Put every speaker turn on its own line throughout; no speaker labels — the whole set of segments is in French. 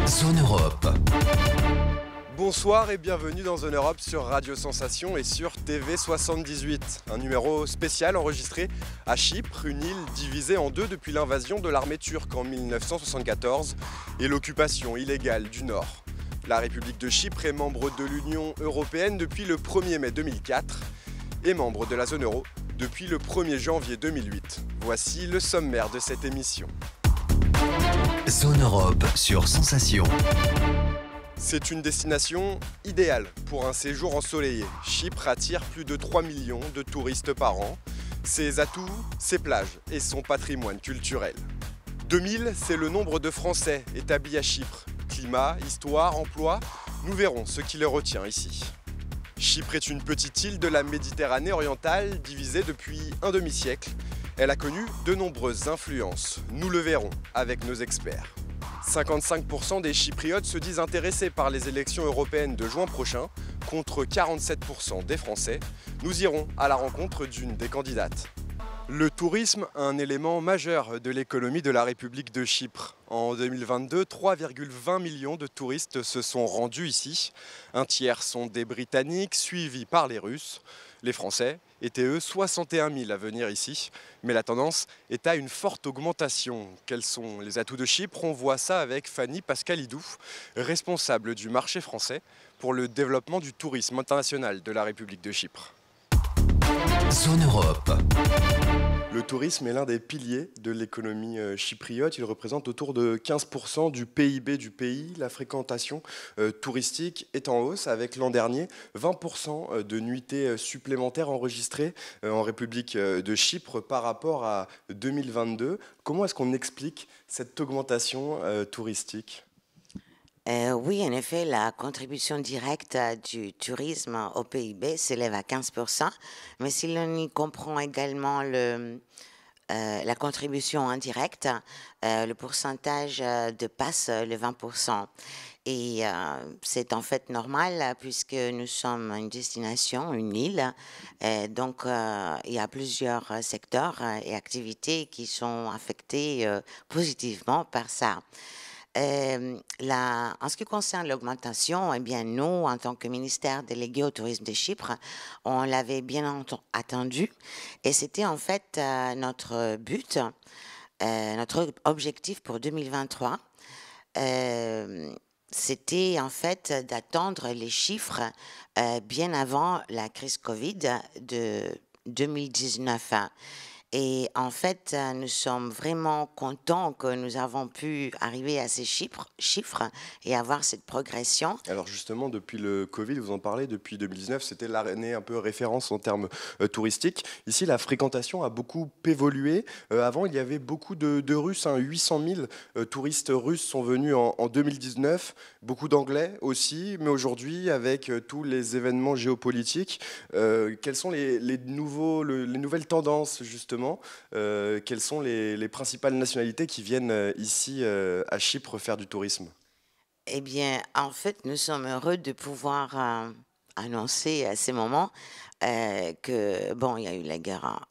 Zone Europe.
Bonsoir et bienvenue dans Zone Europe sur Radio Sensation et sur TV78. Un numéro spécial enregistré à Chypre, une île divisée en deux depuis l'invasion de l'armée turque en 1974 et l'occupation illégale du Nord. La République de Chypre est membre de l'Union européenne depuis le 1er mai 2004 et membre de la zone euro depuis le 1er janvier 2008. Voici le sommaire de cette émission.
Zone Europe sur Sensation.
C'est une destination idéale pour un séjour ensoleillé. Chypre attire plus de 3 millions de touristes par an. Ses atouts, ses plages et son patrimoine culturel. 2000, c'est le nombre de Français établis à Chypre. Climat, histoire, emploi, nous verrons ce qui les retient ici. Chypre est une petite île de la Méditerranée orientale divisée depuis un demi-siècle. Elle a connu de nombreuses influences. Nous le verrons avec nos experts. 55% des Chypriotes se disent intéressés par les élections européennes de juin prochain, contre 47% des Français. Nous irons à la rencontre d'une des candidates. Le tourisme, un élément majeur de l'économie de la République de Chypre. En 2022, 3,20 millions de touristes se sont rendus ici. Un tiers sont des Britanniques, suivis par les Russes. Les Français étaient eux 61 000 à venir ici, mais la tendance est à une forte augmentation. Quels sont les atouts de Chypre? On voit ça avec Fanny Pascalidou, responsable du marché français pour le développement du tourisme international de la République de Chypre.
Zone Europe.
Le tourisme est l'un des piliers de l'économie chypriote. Il représente autour de 15% du PIB du pays. La fréquentation touristique est en hausse avec l'an dernier 20% de nuitées supplémentaires enregistrées en République de Chypre par rapport à 2022. Comment est-ce qu'on explique cette augmentation touristique ?
Oui, en effet, la contribution directe du tourisme au PIB s'élève à 15%, mais si l'on y comprend également la contribution indirecte, le pourcentage dépasse le 20%. Et c'est en fait normal puisque nous sommes une destination, une île, donc il y a plusieurs secteurs et activités qui sont affectés positivement par ça. En ce qui concerne l'augmentation, eh bien, nous, en tant que ministère délégué au tourisme de Chypre, on l'avait bien attendu et c'était en fait notre but, notre objectif pour 2023. C'était en fait d'attendre les chiffres bien avant la crise Covid de 2019. Et en fait, nous sommes vraiment contents que nous avons pu arriver à ces chiffres et avoir cette progression.
Alors justement, depuis le Covid, vous en parlez, depuis 2019, c'était l'année un peu référence en termes touristiques. Ici, la fréquentation a beaucoup évolué. Avant, il y avait beaucoup de Russes, 800 000 touristes russes sont venus en 2019, beaucoup d'Anglais aussi, mais aujourd'hui, avec tous les événements géopolitiques, quelles sont les nouvelles tendances justement? Quelles sont les principales nationalités qui viennent ici à Chypre faire du tourisme?
Eh bien, en fait, nous sommes heureux de pouvoir annoncer à ces moments que, bon, il y a eu la guerre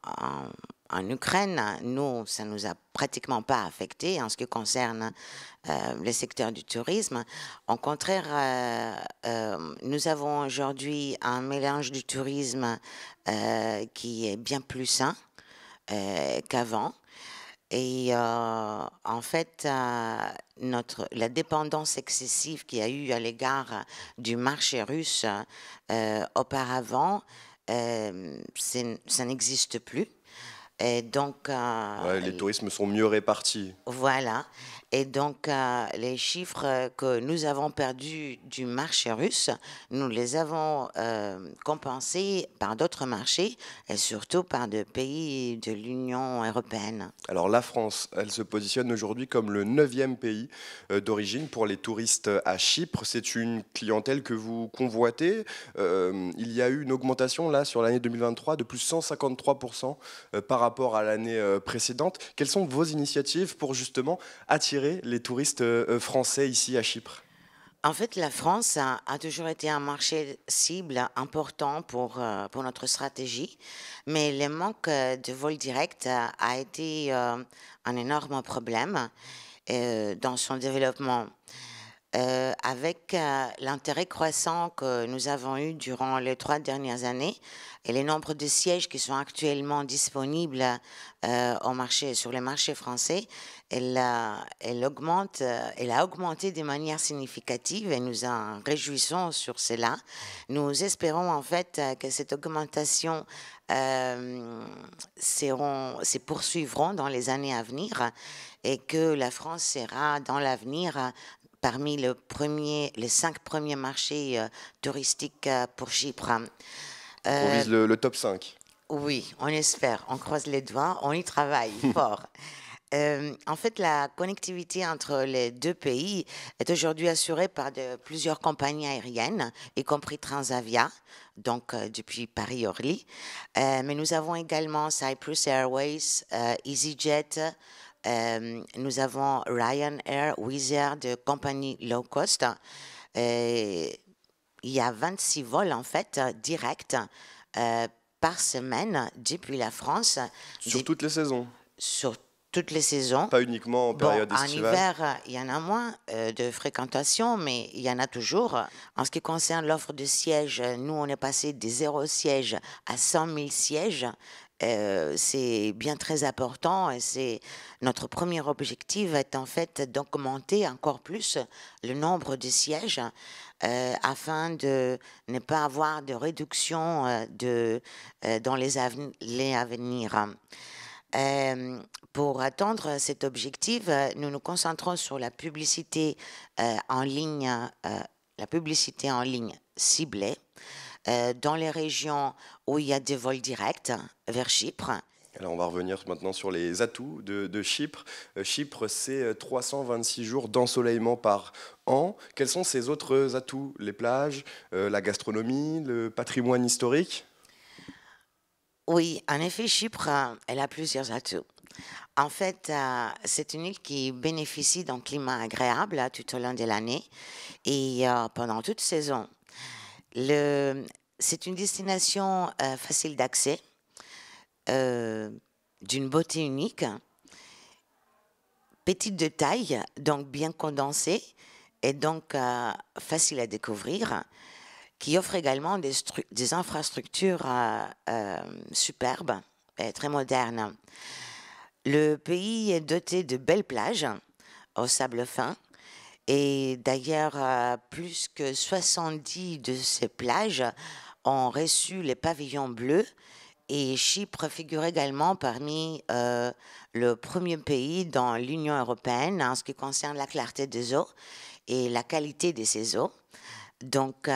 en Ukraine. Nous, ça nous a pratiquement pas affecté en ce qui concerne le secteur du tourisme. Au contraire, nous avons aujourd'hui un mélange du tourisme qui est bien plus sain qu'avant. Et en fait, la dépendance excessive qu'il y a eu à l'égard du marché russe auparavant, ça n'existe plus. Et donc,
les tourismes sont mieux répartis.
Voilà. Et donc, les chiffres que nous avons perdus du marché russe, nous les avons compensés par d'autres marchés et surtout par des pays de l'Union européenne.
Alors la France, elle se positionne aujourd'hui comme le 9e pays d'origine pour les touristes à Chypre. C'est une clientèle que vous convoitez. Il y a eu une augmentation là sur l'année 2023 de plus 153% par rapport à l'année précédente. Quelles sont vos initiatives pour justement attirer les touristes français ici à Chypre?
En fait, la France a toujours été un marché cible important pour notre stratégie, mais le manque de vols directs a été un énorme problème dans son développement. avec l'intérêt croissant que nous avons eu durant les 3 dernières années et les nombres de sièges qui sont actuellement disponibles sur le marché français, elle a augmenté de manière significative et nous en réjouissons sur cela. Nous espérons en fait que cette augmentation se poursuivront dans les années à venir et que la France sera dans l'avenir parmi les 5 premiers marchés touristiques pour Chypre.
On vise le top 5.
Oui, on espère, on croise les doigts, on y travaille fort. En fait, la connectivité entre les deux pays est aujourd'hui assurée par plusieurs compagnies aériennes, y compris Transavia, donc depuis Paris-Orly. Mais nous avons également Cyprus Airways, EasyJet, nous avons Ryanair, Wizz Air, de compagnies low cost. Il y a 26 vols en fait directs par semaine depuis la France.
Sur toutes les saisons?
Sur toutes les saisons.
Pas uniquement en période estivale?
En hiver, il y en a moins de fréquentation, mais il y en a toujours. En ce qui concerne l'offre de sièges, nous, on est passé de 0 sièges à 100 000 sièges. C'est bien très important et c'est notre premier objectif est en fait d'augmenter encore plus le nombre de sièges afin de ne pas avoir de réduction dans les à venir. Pour atteindre cet objectif, nous nous concentrons sur la publicité en ligne ciblée dans les régions où il y a des vols directs vers Chypre.
Alors on va revenir maintenant sur les atouts de Chypre. Chypre, c'est 326 jours d'ensoleillement par an. Quels sont ces autres atouts? Les plages, la gastronomie, le patrimoine historique?
Oui, en effet, Chypre, elle a plusieurs atouts. En fait, c'est une île qui bénéficie d'un climat agréable tout au long de l'année et pendant toute saison. C'est une destination facile d'accès, d'une beauté unique, petite de taille, donc bien condensée et donc facile à découvrir, qui offre également des infrastructures superbes et très modernes. Le pays est doté de belles plages au sable fin. Et d'ailleurs, plus que 70 de ces plages ont reçu les pavillons bleus. Et Chypre figure également parmi le premier pays dans l'Union européenne en ce qui concerne la clarté des eaux et la qualité de ces eaux. Donc,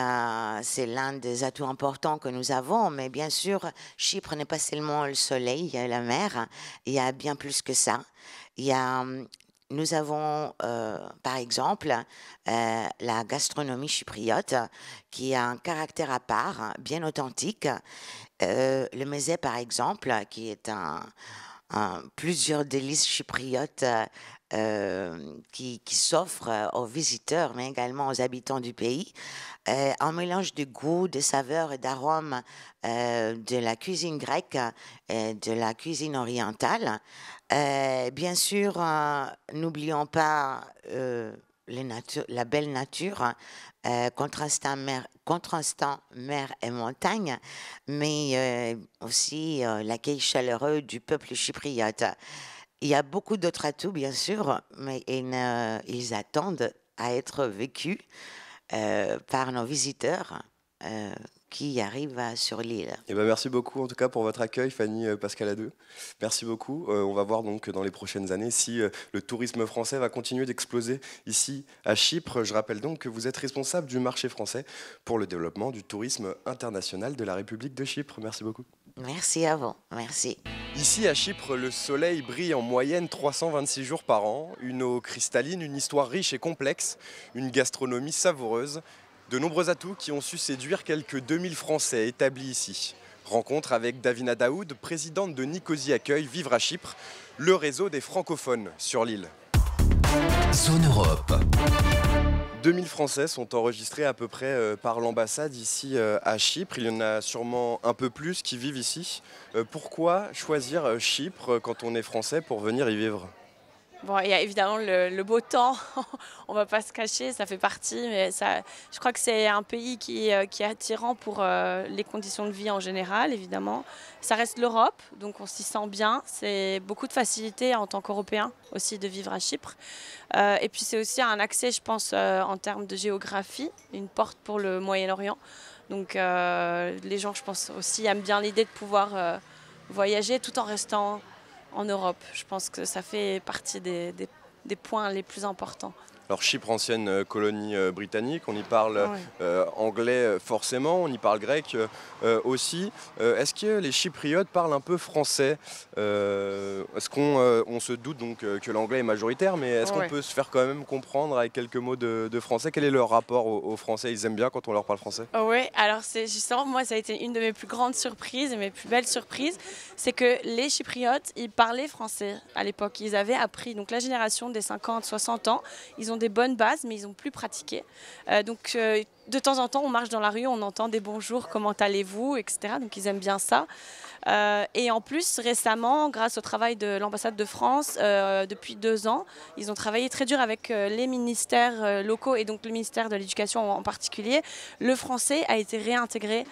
c'est l'un des atouts importants que nous avons. Mais bien sûr, Chypre n'est pas seulement le soleil, il y a la mer, il y a bien plus que ça. Nous avons, par exemple, la gastronomie chypriote qui a un caractère à part, bien authentique. Le mezé, par exemple, qui est plusieurs délices chypriotes qui s'offrent aux visiteurs, mais également aux habitants du pays. Un mélange de goûts, de saveurs et d'arômes de la cuisine grecque et de la cuisine orientale. Bien sûr, n'oublions pas la belle nature, contrastant mer et montagne, mais aussi l'accueil chaleureux du peuple chypriote. Il y a beaucoup d'autres atouts, bien sûr, mais ils attendent à être vécus par nos visiteurs qui arrivent sur l'île.
Eh ben merci beaucoup en tout cas pour votre accueil, Fanny Pascaladeux. Merci beaucoup. On va voir donc dans les prochaines années si le tourisme français va continuer d'exploser ici à Chypre. Je rappelle donc que vous êtes responsable du marché français pour le développement du tourisme international de la République de Chypre. Merci beaucoup.
Merci à vous. Merci.
Ici à Chypre, le soleil brille en moyenne 326 jours par an, une eau cristalline, une histoire riche et complexe, une gastronomie savoureuse, de nombreux atouts qui ont su séduire quelques 2000 Français établis ici. Rencontre avec Davina Daoud, présidente de Nicosie Accueil Vivre à Chypre, le réseau des francophones sur l'île.
Zone Europe.
2000 Français sont enregistrés à peu près par l'ambassade ici à Chypre. Il y en a sûrement un peu plus qui vivent ici. Pourquoi choisir Chypre quand on est français pour venir y vivre ?
Bon, il y a évidemment le beau temps, on va pas se cacher, ça fait partie, mais ça, je crois que c'est un pays qui est attirant pour les conditions de vie en général, évidemment. Ça reste l'Europe, donc on s'y sent bien. C'est beaucoup de facilité en tant qu'Européen aussi de vivre à Chypre. Et puis c'est aussi un accès, je pense, en termes de géographie, une porte pour le Moyen-Orient. Donc les gens, je pense aussi, aiment bien l'idée de pouvoir voyager tout en restant en Europe. Je pense que ça fait partie des points les plus importants.
Alors Chypre, ancienne colonie britannique, on y parle
Ouais.
anglais forcément, on y parle grec aussi. Est-ce que les Chypriotes parlent un peu français? Est-ce qu'on on se doute donc que l'anglais est majoritaire, mais est-ce qu'on
Ouais.
peut se faire quand même comprendre avec quelques mots de français? Quel est leur rapport au français? Ils aiment bien quand on leur parle français?
Oui, alors c'est justement, moi, ça a été une de mes plus grandes surprises et mes plus belles surprises, c'est que les Chypriotes, ils parlaient français à l'époque. Ils avaient appris, donc la génération des 50, 60 ans, ils ont des bonnes bases, mais ils n'ont plus pratiqué. De temps en temps, on marche dans la rue, on entend des bonjours, comment allez-vous, etc. Donc ils aiment bien ça. Et en plus, récemment, grâce au travail de l'ambassade de France, depuis 2 ans, ils ont travaillé très dur avec les ministères locaux et donc le ministère de l'Éducation en particulier. Le français a été réintégré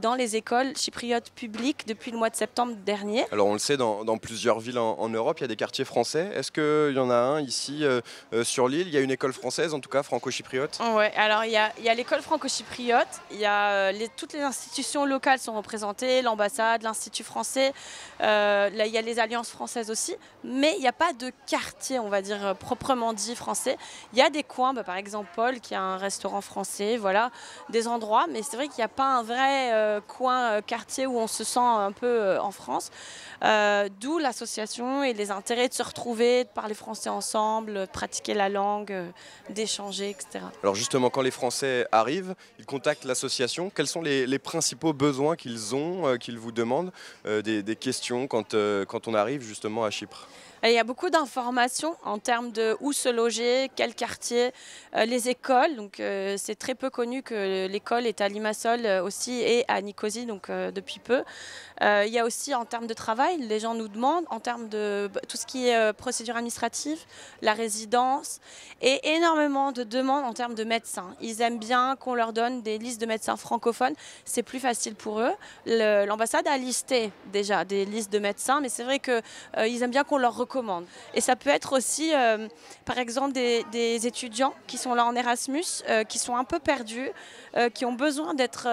dans les écoles chypriotes publiques depuis le mois de septembre dernier.
Alors on le sait, dans plusieurs villes en Europe, il y a des quartiers français. Est-ce qu'il y en a un ici sur l'île? Il y a une école française, en tout cas franco-chypriote?
Ouais, alors il y a l'école franco-chypriote, il y a toutes les institutions locales sont représentées, l'ambassade, l'Institut français, là il y a les alliances françaises aussi, mais il n'y a pas de quartier, on va dire, proprement dit français. Il y a des coins, par exemple Paul, qui a un restaurant français, voilà, des endroits, mais c'est vrai qu'il n'y a pas un vrai coin, quartier où on se sent un peu en France. D'où l'association et les intérêts de se retrouver, de parler français ensemble, de pratiquer la langue, d'échanger, etc.
Alors justement, quand les Français arrivent, ils contactent l'association. Quels sont les principaux besoins qu'ils ont, qu'ils vous demandent, des questions quand on arrive justement à Chypre?
Il y a beaucoup d'informations en termes de où se loger, quel quartier, les écoles. Donc c'est très peu connu que l'école est à Limassol aussi et à Nicosie, donc depuis peu. Il y a aussi en termes de travail, les gens nous demandent, en termes de tout ce qui est procédure administrative, la résidence, et énormément de demandes en termes de médecins. Ils aiment bien qu'on leur donne des listes de médecins francophones, c'est plus facile pour eux. L'ambassade a listé déjà des listes de médecins, mais c'est vrai qu'ils aiment bien qu'on leur recommande. Et ça peut être aussi, par exemple, des étudiants qui sont là en Erasmus, qui sont un peu perdus, qui ont besoin d'être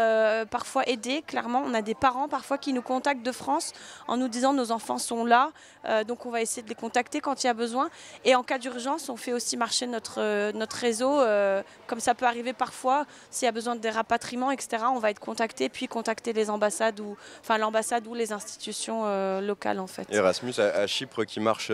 parfois aidés. Clairement, on a des parents parfois qui nous contactent de France en nous disant nos enfants sont là, donc on va essayer de les contacter quand il y a besoin. Et en cas d'urgence, on fait aussi marcher notre réseau, comme ça peut arriver parfois, s'il y a besoin de des rapatriements, etc. On va être contacté, puis contacter les ambassades, l'ambassade ou les institutions locales en fait.
Erasmus à Chypre qui marche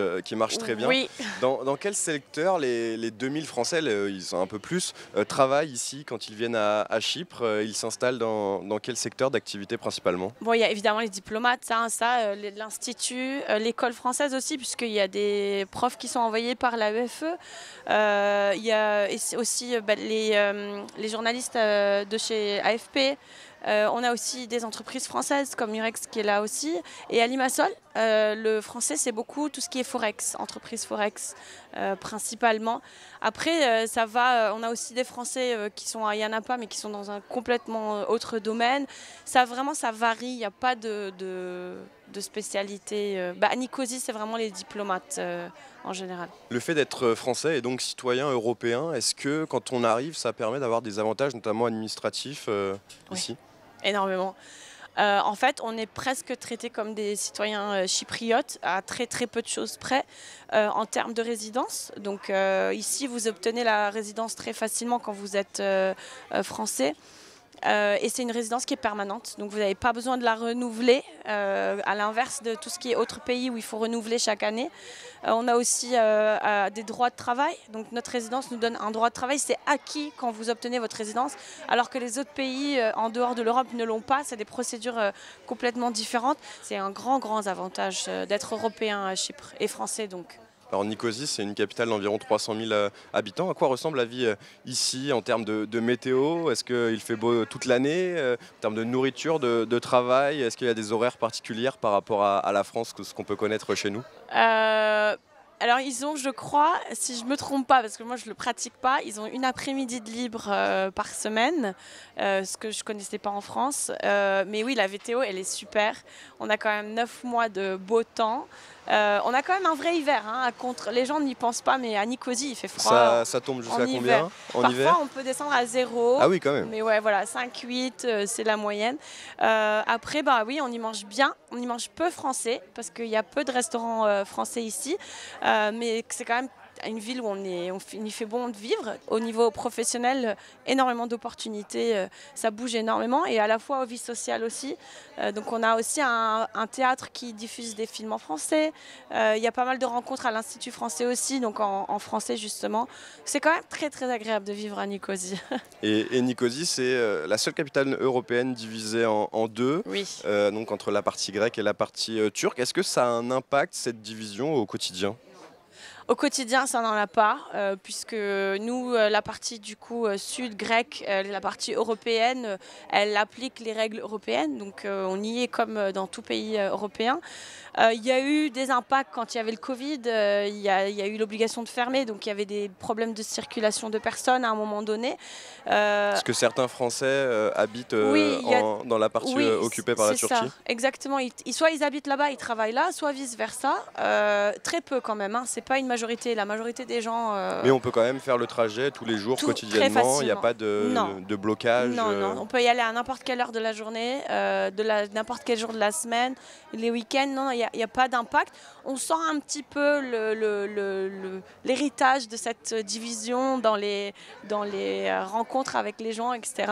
très bien.
Oui.
Dans quel secteur les 2000 Français, ils sont un peu plus, travaillent ici quand ils viennent à Chypre? Ils s'installent dans quel secteur d'activité principalement?
Bon, il y a évidemment les diplomates, l'Institut, l'école française aussi, puisqu'il y a des profs qui sont envoyés par la l'AEFE. Il y a aussi les journalistes de chez AFP. On a aussi des entreprises françaises comme Murex qui est là aussi. Et à Limassol, le français, c'est beaucoup tout ce qui est Forex, entreprise Forex principalement. Après, ça va, on a aussi des Français qui sont à Yanapa, mais qui sont dans un complètement autre domaine. Ça varie, il n'y a pas de spécialité. À Nicosie, c'est vraiment les diplomates en général.
Le fait d'être français et donc citoyen européen, est-ce que quand on arrive, ça permet d'avoir des avantages, notamment administratifs ici?
Énormément. En fait, on est presque traités comme des citoyens chypriotes à très très peu de choses près en termes de résidence. Donc ici, vous obtenez la résidence très facilement quand vous êtes français. Et c'est une résidence qui est permanente, donc vous n'avez pas besoin de la renouveler, à l'inverse de tout ce qui est autres pays où il faut renouveler chaque année. On a aussi des droits de travail, donc notre résidence nous donne un droit de travail, c'est acquis quand vous obtenez votre résidence, alors que les autres pays en dehors de l'Europe ne l'ont pas, c'est des procédures complètement différentes. C'est un grand avantage d'être européen à Chypre et français donc.
Alors Nicosie, c'est une capitale d'environ 300 000 habitants. À quoi ressemble la vie ici en termes de météo? Est-ce qu'il fait beau toute l'année? En termes de nourriture, de travail, est-ce qu'il y a des horaires particuliers par rapport à la France, ce qu'on peut connaître chez nous?
Alors ils ont, je crois, si je me trompe pas, parce que moi je le pratique pas, ils ont une après-midi de libre par semaine, ce que je connaissais pas en France. Mais oui, la météo, elle est super. On a quand même 9 mois de beau temps. On a quand même un vrai hiver. Hein, les gens n'y pensent pas, mais à Nicosie, il fait froid.
Ça tombe
en
jusqu'à
hiver.
combien en hiver?
Parfois, on peut descendre à 0.
Ah oui, quand même.
Mais ouais, voilà, 5-8, c'est la moyenne. Après, bah oui, on y mange bien. On y mange peu français, parce qu'il y a peu de restaurants français ici. Mais c'est quand même une ville où il y fait bon de vivre. Au niveau professionnel, énormément d'opportunités, ça bouge énormément, et à la fois au vie sociale aussi. Donc on a aussi un théâtre qui diffuse des films en français. Il y a pas mal de rencontres à l'Institut français aussi, donc en français justement. C'est quand même très très agréable de vivre à Nicosie.
Et Nicosie, c'est la seule capitale européenne divisée en deux,
Oui.
donc entre la partie grecque et la partie turque. Est-ce que ça a un impact, cette division, au quotidien?
Au quotidien, ça n'en a pas, puisque nous, la partie du coup sud grecque, la partie européenne, elle applique les règles européennes, donc on y est comme dans tout pays européen. Il y a eu des impacts quand il y avait le Covid, il y a eu l'obligation de fermer, donc il y avait des problèmes de circulation de personnes à un moment donné.
Parce que certains Français habitent
Oui,
dans la partie
oui,
occupée par la
c'est
Turquie.
ça, exactement. Soit ils habitent là-bas, ils travaillent là, soit vice-versa. Très peu quand même, hein. C'est pas une majorité. La majorité des gens...
Mais on peut quand même faire le trajet tous les jours, quotidiennement. Il n'y a pas de blocage.
Non, on peut y aller à n'importe quelle heure de la journée, n'importe quel jour de la semaine, les week-ends. Non, il n'y a pas d'impact. On sent un petit peu l'héritage de cette division dans les rencontres avec les gens, etc.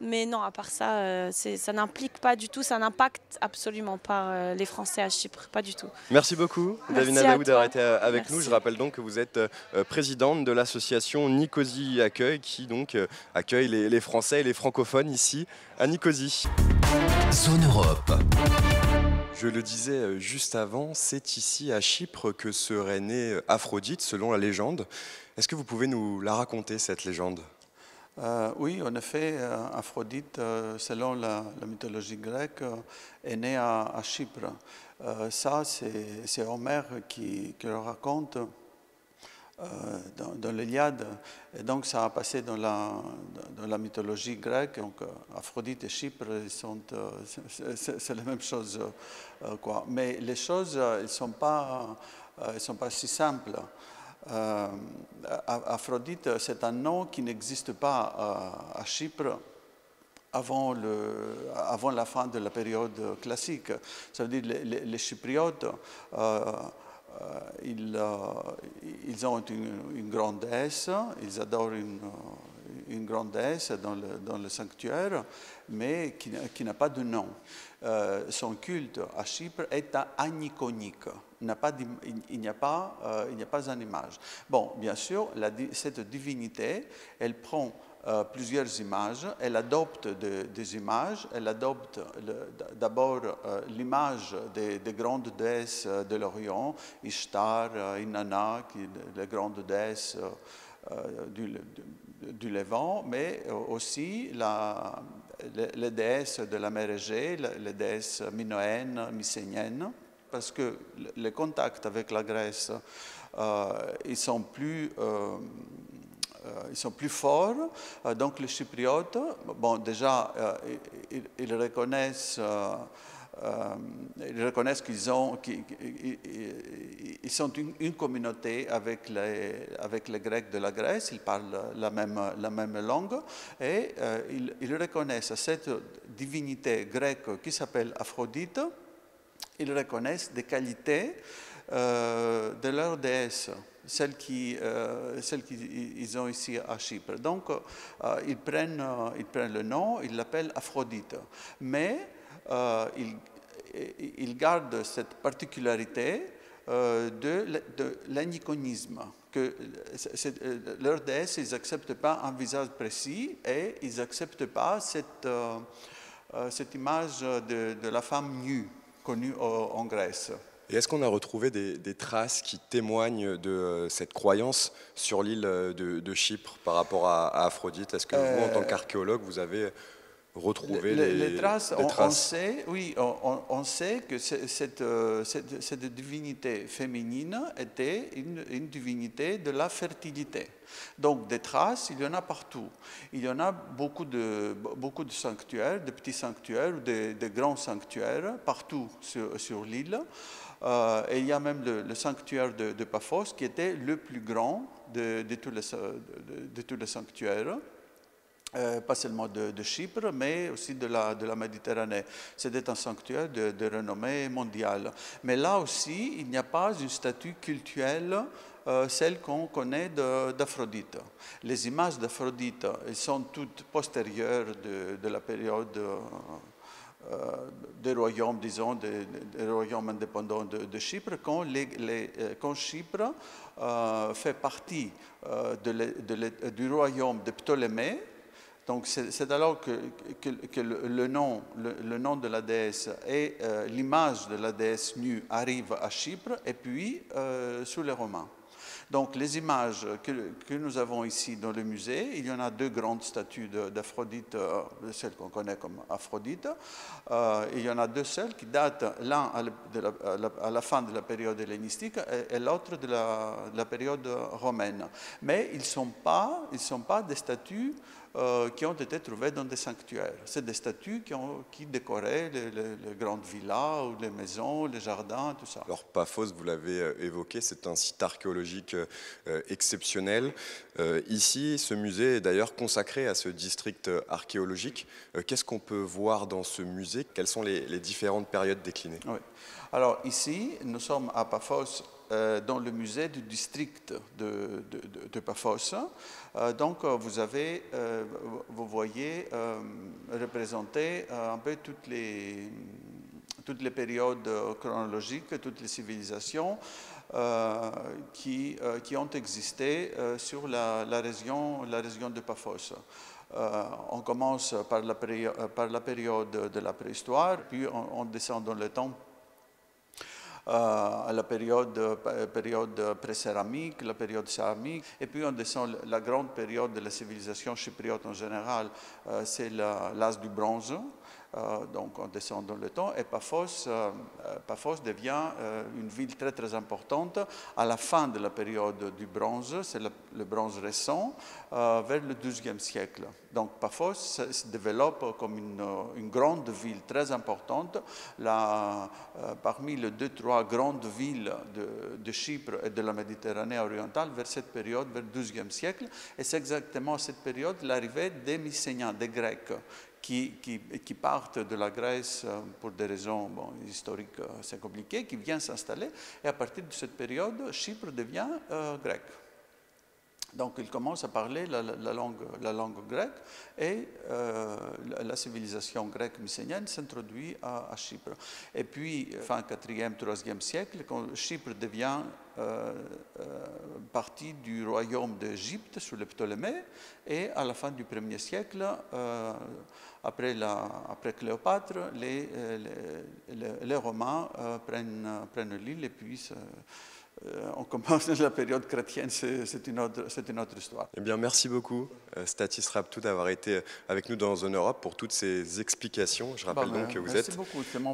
Mais non, à part ça, ça n'implique pas du tout, ça n'impacte absolument pas les Français à Chypre, pas du tout.
Merci beaucoup,
Merci
Davina
à
Daoud, d'avoir
toi.
été avec
Merci.
nous. Je rappelle donc que vous êtes présidente de l'association Nicosie Accueil, qui donc accueille les Français et les francophones ici à Nicosie.
Zone Europe.
Je le disais juste avant, c'est ici à Chypre que serait née Aphrodite, selon la légende. Est-ce que vous pouvez nous la raconter, cette légende ?
Oui, en effet, Aphrodite, selon la mythologie grecque, est née à Chypre. Ça, c'est Homère qui le raconte dans l'Iliade. Et donc, ça a passé dans la mythologie grecque. Donc, Aphrodite et Chypre, c'est la même chose, quoi. Mais les choses, elles ne sont pas si simples. Aphrodite, c'est un nom qui n'existe pas à Chypre avant la fin de la période classique. Ça veut dire les Chypriotes, ils ont une grande déesse, ils adorent une grande déesse dans le sanctuaire, mais qui n'a pas de nom. Son culte à Chypre est aniconique. Il n'y a pas une image. Bon, bien sûr, cette divinité, elle prend plusieurs images, elle adopte des images, elle adopte d'abord l'image des grandes déesses de l'Orient, Ishtar, Inanna, les grandes déesses du Levant, mais aussi les déesses de la mer Égée, les déesses minoennes, mycéniennes, parce que les contacts avec la Grèce, ils sont plus forts. Donc les Chypriotes, bon, déjà, ils reconnaissent qu'ils sont une communauté avec les Grecs de la Grèce, ils parlent la même langue, et ils reconnaissent cette divinité grecque qui s'appelle Aphrodite, ils reconnaissent des qualités de leur déesse, celles qu'ils ont ici à Chypre. Donc, ils prennent le nom, ils l'appellent Aphrodite. Mais ils gardent cette particularité de l'aniconisme, que leur déesse, ils n'acceptent pas un visage précis et ils n'acceptent pas cette image de la femme nue connue en Grèce.
Et est-ce qu'on a retrouvé des traces qui témoignent de cette croyance sur l'île de Chypre par rapport à Aphrodite? Est-ce que vous, en tant qu'archéologue, vous avez retrouver
les traces.
des traces.
On sait que cette divinité féminine était une divinité de la fertilité. Donc des traces, il y en a partout. Il y en a beaucoup de sanctuaires, de petits sanctuaires ou de grands sanctuaires partout sur l'île. Et il y a même le sanctuaire de Paphos qui était le plus grand de tous les sanctuaires. Pas seulement de Chypre, mais aussi de la Méditerranée. C'était un sanctuaire de renommée mondiale. Mais là aussi, il n'y a pas une statue cultuelle, celle qu'on connaît d'Aphrodite. Les images d'Aphrodite sont toutes postérieures de la période des royaumes, disons, des royaumes indépendants de Chypre, quand Chypre fait partie du royaume de Ptolémée. Donc c'est alors que le nom de la déesse et l'image de la déesse nue arrivent à Chypre et puis sous les Romains. Donc les images que nous avons ici dans le musée, il y en a deux grandes statues d'Aphrodite, celles qu'on connaît comme Aphrodite. Il y en a deux seules qui datent, l'un à la fin de la période hellénistique et l'autre de la période romaine. Mais ils ne sont pas des statues qui ont été trouvées dans des sanctuaires. C'est des statues qui décoraient les grandes villas, ou les maisons, les jardins, tout ça.
Alors Paphos, vous l'avez évoqué, c'est un site archéologique exceptionnel. Ici, ce musée est d'ailleurs consacré à ce district archéologique. Qu'est-ce qu'on peut voir dans ce musée? Quelles sont les différentes périodes déclinées?
Oui. Alors ici, nous sommes à Paphos, dans le musée du district de Paphos. Donc vous voyez représenter un peu toutes les périodes chronologiques, toutes les civilisations qui ont existé sur la région de Paphos. On commence par la période de la préhistoire, puis on descend dans le temps à la période pré-céramique, la période céramique, et puis on descend la grande période de la civilisation chypriote en général, c'est l'âge du bronze. Donc on descend dans le temps et Paphos devient une ville très très importante à la fin de la période du bronze, c'est le bronze récent, vers le XIIe siècle. Donc Paphos se développe comme une grande ville très importante. Parmi les 2-3 grandes villes de Chypre et de la Méditerranée orientale vers cette période, vers le XIIe siècle, et c'est exactement à cette période l'arrivée des Mycéniens, des Grecs, qui partent de la Grèce pour des raisons historiques assez compliquées, qui viennent s'installer, et à partir de cette période, Chypre devient grec. Donc ils commencent à parler la langue grecque et la civilisation grecque mycénienne s'introduit à Chypre. Et puis, fin 4e, 3e siècle, quand Chypre devient partie du royaume d'Égypte sous les Ptolémées, et à la fin du 1er siècle, après Cléopâtre, les Romains prennent l'île et puis on commence la période chrétienne, c'est une autre histoire.
Eh bien, merci beaucoup, Stathis Raptou, d'avoir été avec nous dans Zone Europe pour toutes ces explications. Je rappelle donc que vous êtes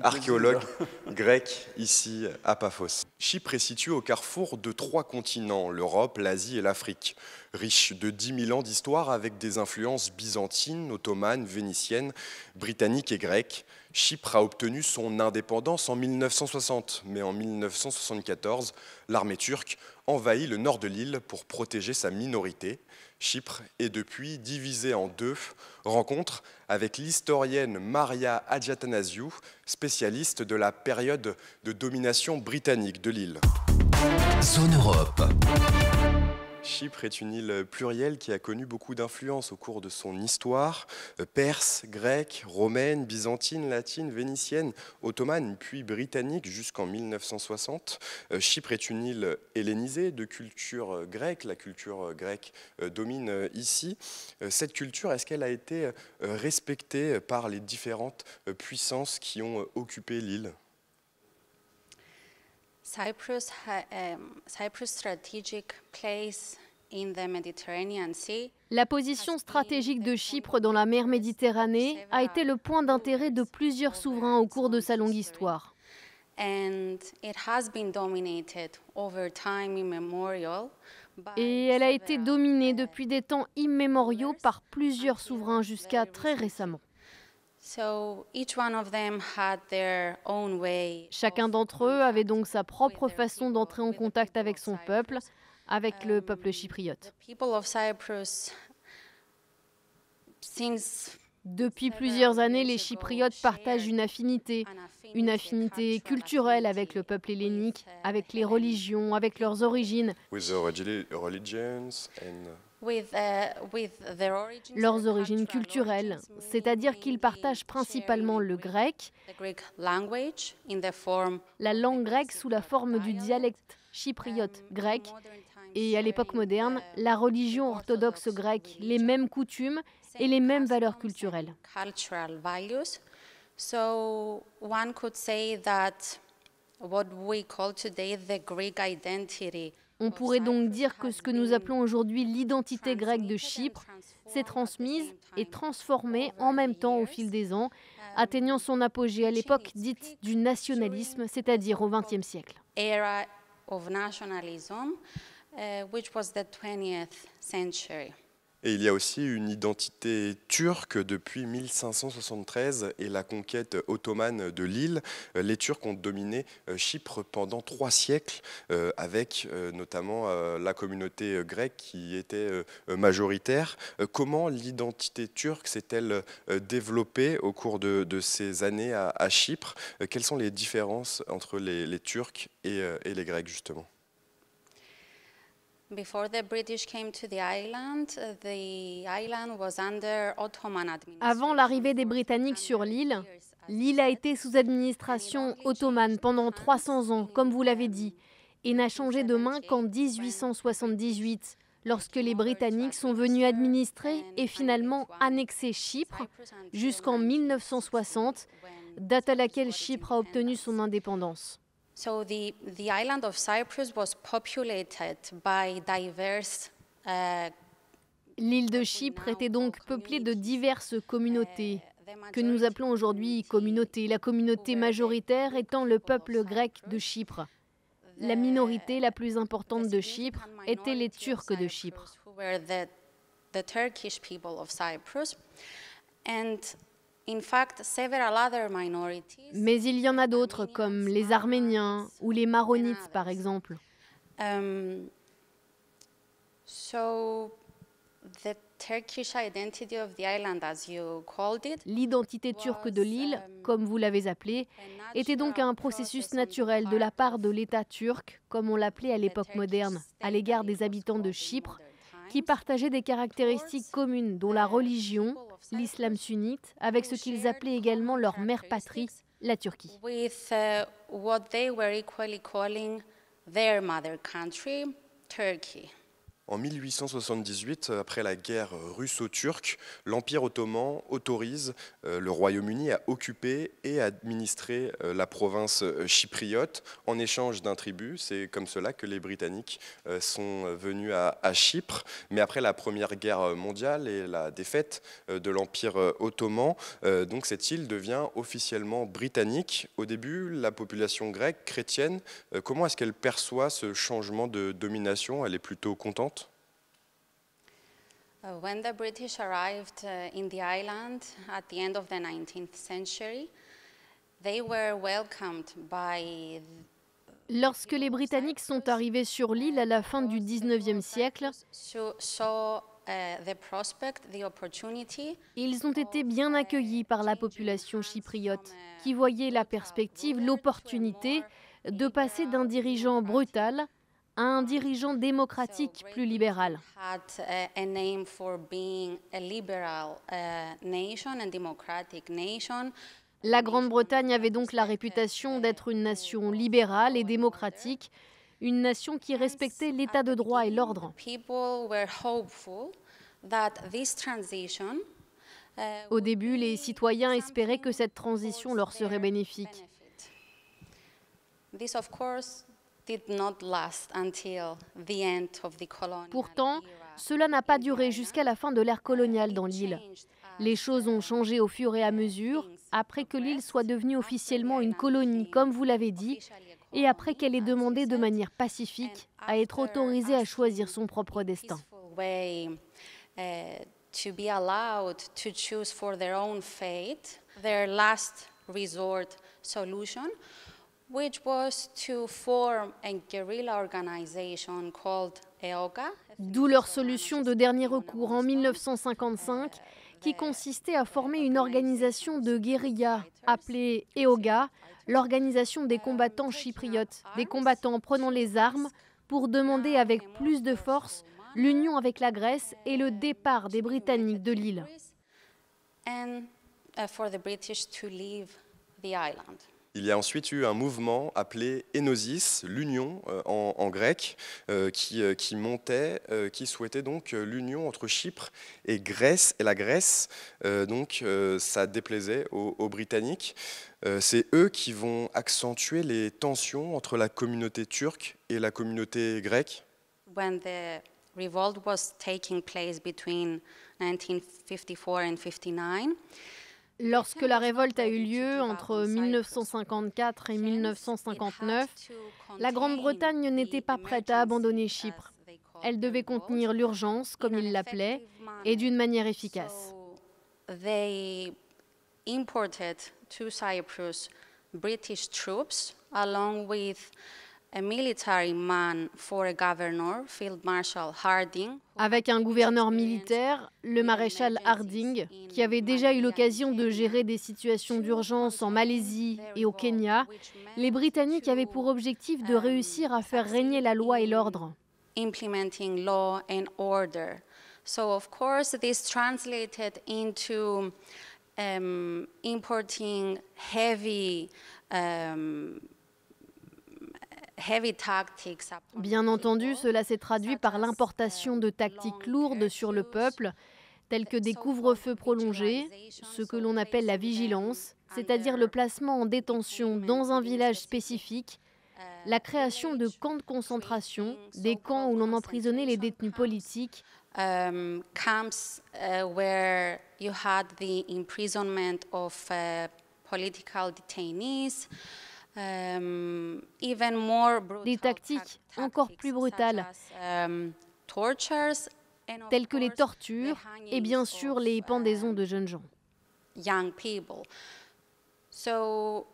archéologue grec ici à Paphos. Chypre est située au carrefour de 3 continents, l'Europe, l'Asie et l'Afrique. Riche de 10 000 ans d'histoire avec des influences byzantines, ottomanes, vénitiennes, britanniques et grecques, Chypre a obtenu son indépendance en 1960, mais en 1974, l'armée turque envahit le nord de l'île pour protéger sa minorité. Chypre est depuis divisée en 2. Rencontre avec l'historienne Maria Hadjiatanasiou, spécialiste de la période de domination britannique de l'île.
Zone Europe.
Chypre est une île plurielle qui a connu beaucoup d'influences au cours de son histoire, perse, grecque, romaine, byzantine, latine, vénitienne, ottomane, puis britannique jusqu'en 1960. Chypre est une île hellénisée de culture grecque. La culture grecque domine ici. Cette culture, est-ce qu'elle a été respectée par les différentes puissances qui ont occupé l'île ?
Cyprus strategic place La position stratégique de Chypre dans la mer Méditerranée a été le point d'intérêt de plusieurs souverains au cours de sa longue histoire. Et elle a été dominée depuis des temps immémoriaux par plusieurs souverains jusqu'à très récemment. Chacun d'entre eux avait donc sa propre façon d'entrer en contact avec son peuple, avec le peuple chypriote. Depuis plusieurs années, les Chypriotes partagent une affinité culturelle avec le peuple hellénique, avec les religions, avec leurs origines. Leurs origines culturelles, c'est-à-dire qu'ils partagent principalement le grec, la langue grecque sous la forme du dialecte chypriote grec, et à l'époque moderne, la religion orthodoxe grecque, les mêmes coutumes et les mêmes valeurs culturelles. On pourrait donc dire que ce que nous appelons aujourd'hui l'identité grecque de Chypre s'est transmise et transformée en même temps au fil des ans, atteignant son apogée à l'époque dite du nationalisme, c'est-à-dire au XXe siècle.
Et il y a aussi une identité turque depuis 1573 et la conquête ottomane de l'île. Les Turcs ont dominé Chypre pendant 3 siècles, avec notamment la communauté grecque qui était majoritaire. Comment l'identité turque s'est-elle développée au cours de ces années à Chypre? Quelles sont les différences entre les Turcs et les Grecs, justement?
Avant l'arrivée des Britanniques sur l'île, l'île a été sous administration ottomane pendant 300 ans, comme vous l'avez dit, et n'a changé de main qu'en 1878, lorsque les Britanniques sont venus administrer et finalement annexer Chypre jusqu'en 1960, date à laquelle Chypre a obtenu son indépendance.
So the island of Cyprus was populated by diverse
L'île de Chypre était donc peuplée de diverses communautés, que nous appelons aujourd'hui communautés, la communauté majoritaire étant le peuple grec de Chypre. La minorité la plus importante de Chypre était les Turcs de Chypre. Mais il y en a d'autres, comme les Arméniens ou les Maronites, par exemple. L'identité turque de l'île, comme vous l'avez appelée, était donc un processus naturel de la part de l'État turc, comme on l'appelait à l'époque moderne, à l'égard des habitants de Chypre, qui partageaient des caractéristiques communes, dont la religion, l'islam sunnite, avec ce qu'ils appelaient également leur mère patrie, la Turquie.
En 1878, après la guerre russo-turque, l'Empire ottoman autorise le Royaume-Uni à occuper et à administrer la province chypriote en échange d'un tribut. C'est comme cela que les Britanniques sont venus à Chypre. Mais après la Première Guerre mondiale et la défaite de l'Empire ottoman, donc cette île devient officiellement britannique. Au début, la population grecque, chrétienne, comment est-ce qu'elle perçoit ce changement de domination? Elle est plutôt contente?
When the British arrived in the island at the end of the 19th century, they were welcomed by.
Lorsque les Britanniques sont arrivés sur l'île à la fin du 19e siècle, ils ont été bien accueillis par la population chypriote, qui voyait la perspective, l'opportunité de passer d'un dirigeant brutal à un dirigeant démocratique plus libéral. La Grande-Bretagne avait donc la réputation d'être une nation libérale et démocratique, une nation qui respectait l'état de droit et l'ordre. Au début, les citoyens espéraient que cette transition leur serait bénéfique. Pourtant, cela n'a pas duré jusqu'à la fin de l'ère coloniale dans l'île. Les choses ont changé au fur et à mesure, après que l'île soit devenue officiellement une colonie, comme vous l'avez dit, et après qu'elle ait demandé de manière pacifique à être autorisée à choisir son propre destin.
To be allowed to choose for their own fate, their last resort solution, which was to form a guerrilla organization called EOGA.
D'où leur solution de dernier recours en 1955, qui consistait à former une organisation de guérilla appelée EOGA, l'organisation des combattants chypriotes, des combattants prenant les armes pour demander avec plus de force l'union avec la Grèce et le départ des Britanniques de l'île.
Il y a ensuite eu un mouvement appelé Enosis, l'union en grec, qui montait, qui souhaitait donc l'union entre Chypre et la Grèce. Donc ça déplaisait aux Britanniques. C'est eux qui vont accentuer les tensions entre la communauté turque et la communauté grecque.
When the revolt was taking place between 1954 and 59.
Lorsque la révolte a eu lieu entre 1954 et 1959, la Grande-Bretagne n'était pas prête à abandonner Chypre. Elle devait contenir l'urgence, comme ils l'appelaient, et d'une manière efficace.
They imported to Cyprus British troops along with a military man for a governor, Field Marshal Harding.
Avec un gouverneur militaire, le maréchal Harding, qui avait déjà eu l'occasion de gérer des situations d'urgence en Malaisie et au Kenya, les Britanniques avaient pour objectif de réussir à faire régner la loi et l'ordre.
Implementing law and order. So of course this translated into importing heavy tactics.
Bien entendu, cela s'est traduit par l'importation de tactiques lourdes sur le peuple, telles que des couvre-feux prolongés, ce que l'on appelle la vigilance, c'est-à-dire le placement en détention dans un village spécifique, la création de camps de concentration, des camps où l'on emprisonnait les détenus politiques,
Camps where you had the imprisonment of political detainees. Even more brutal
des tactiques encore plus brutales, telles que les tortures et bien sûr les pendaisons de jeunes gens.
Young people. So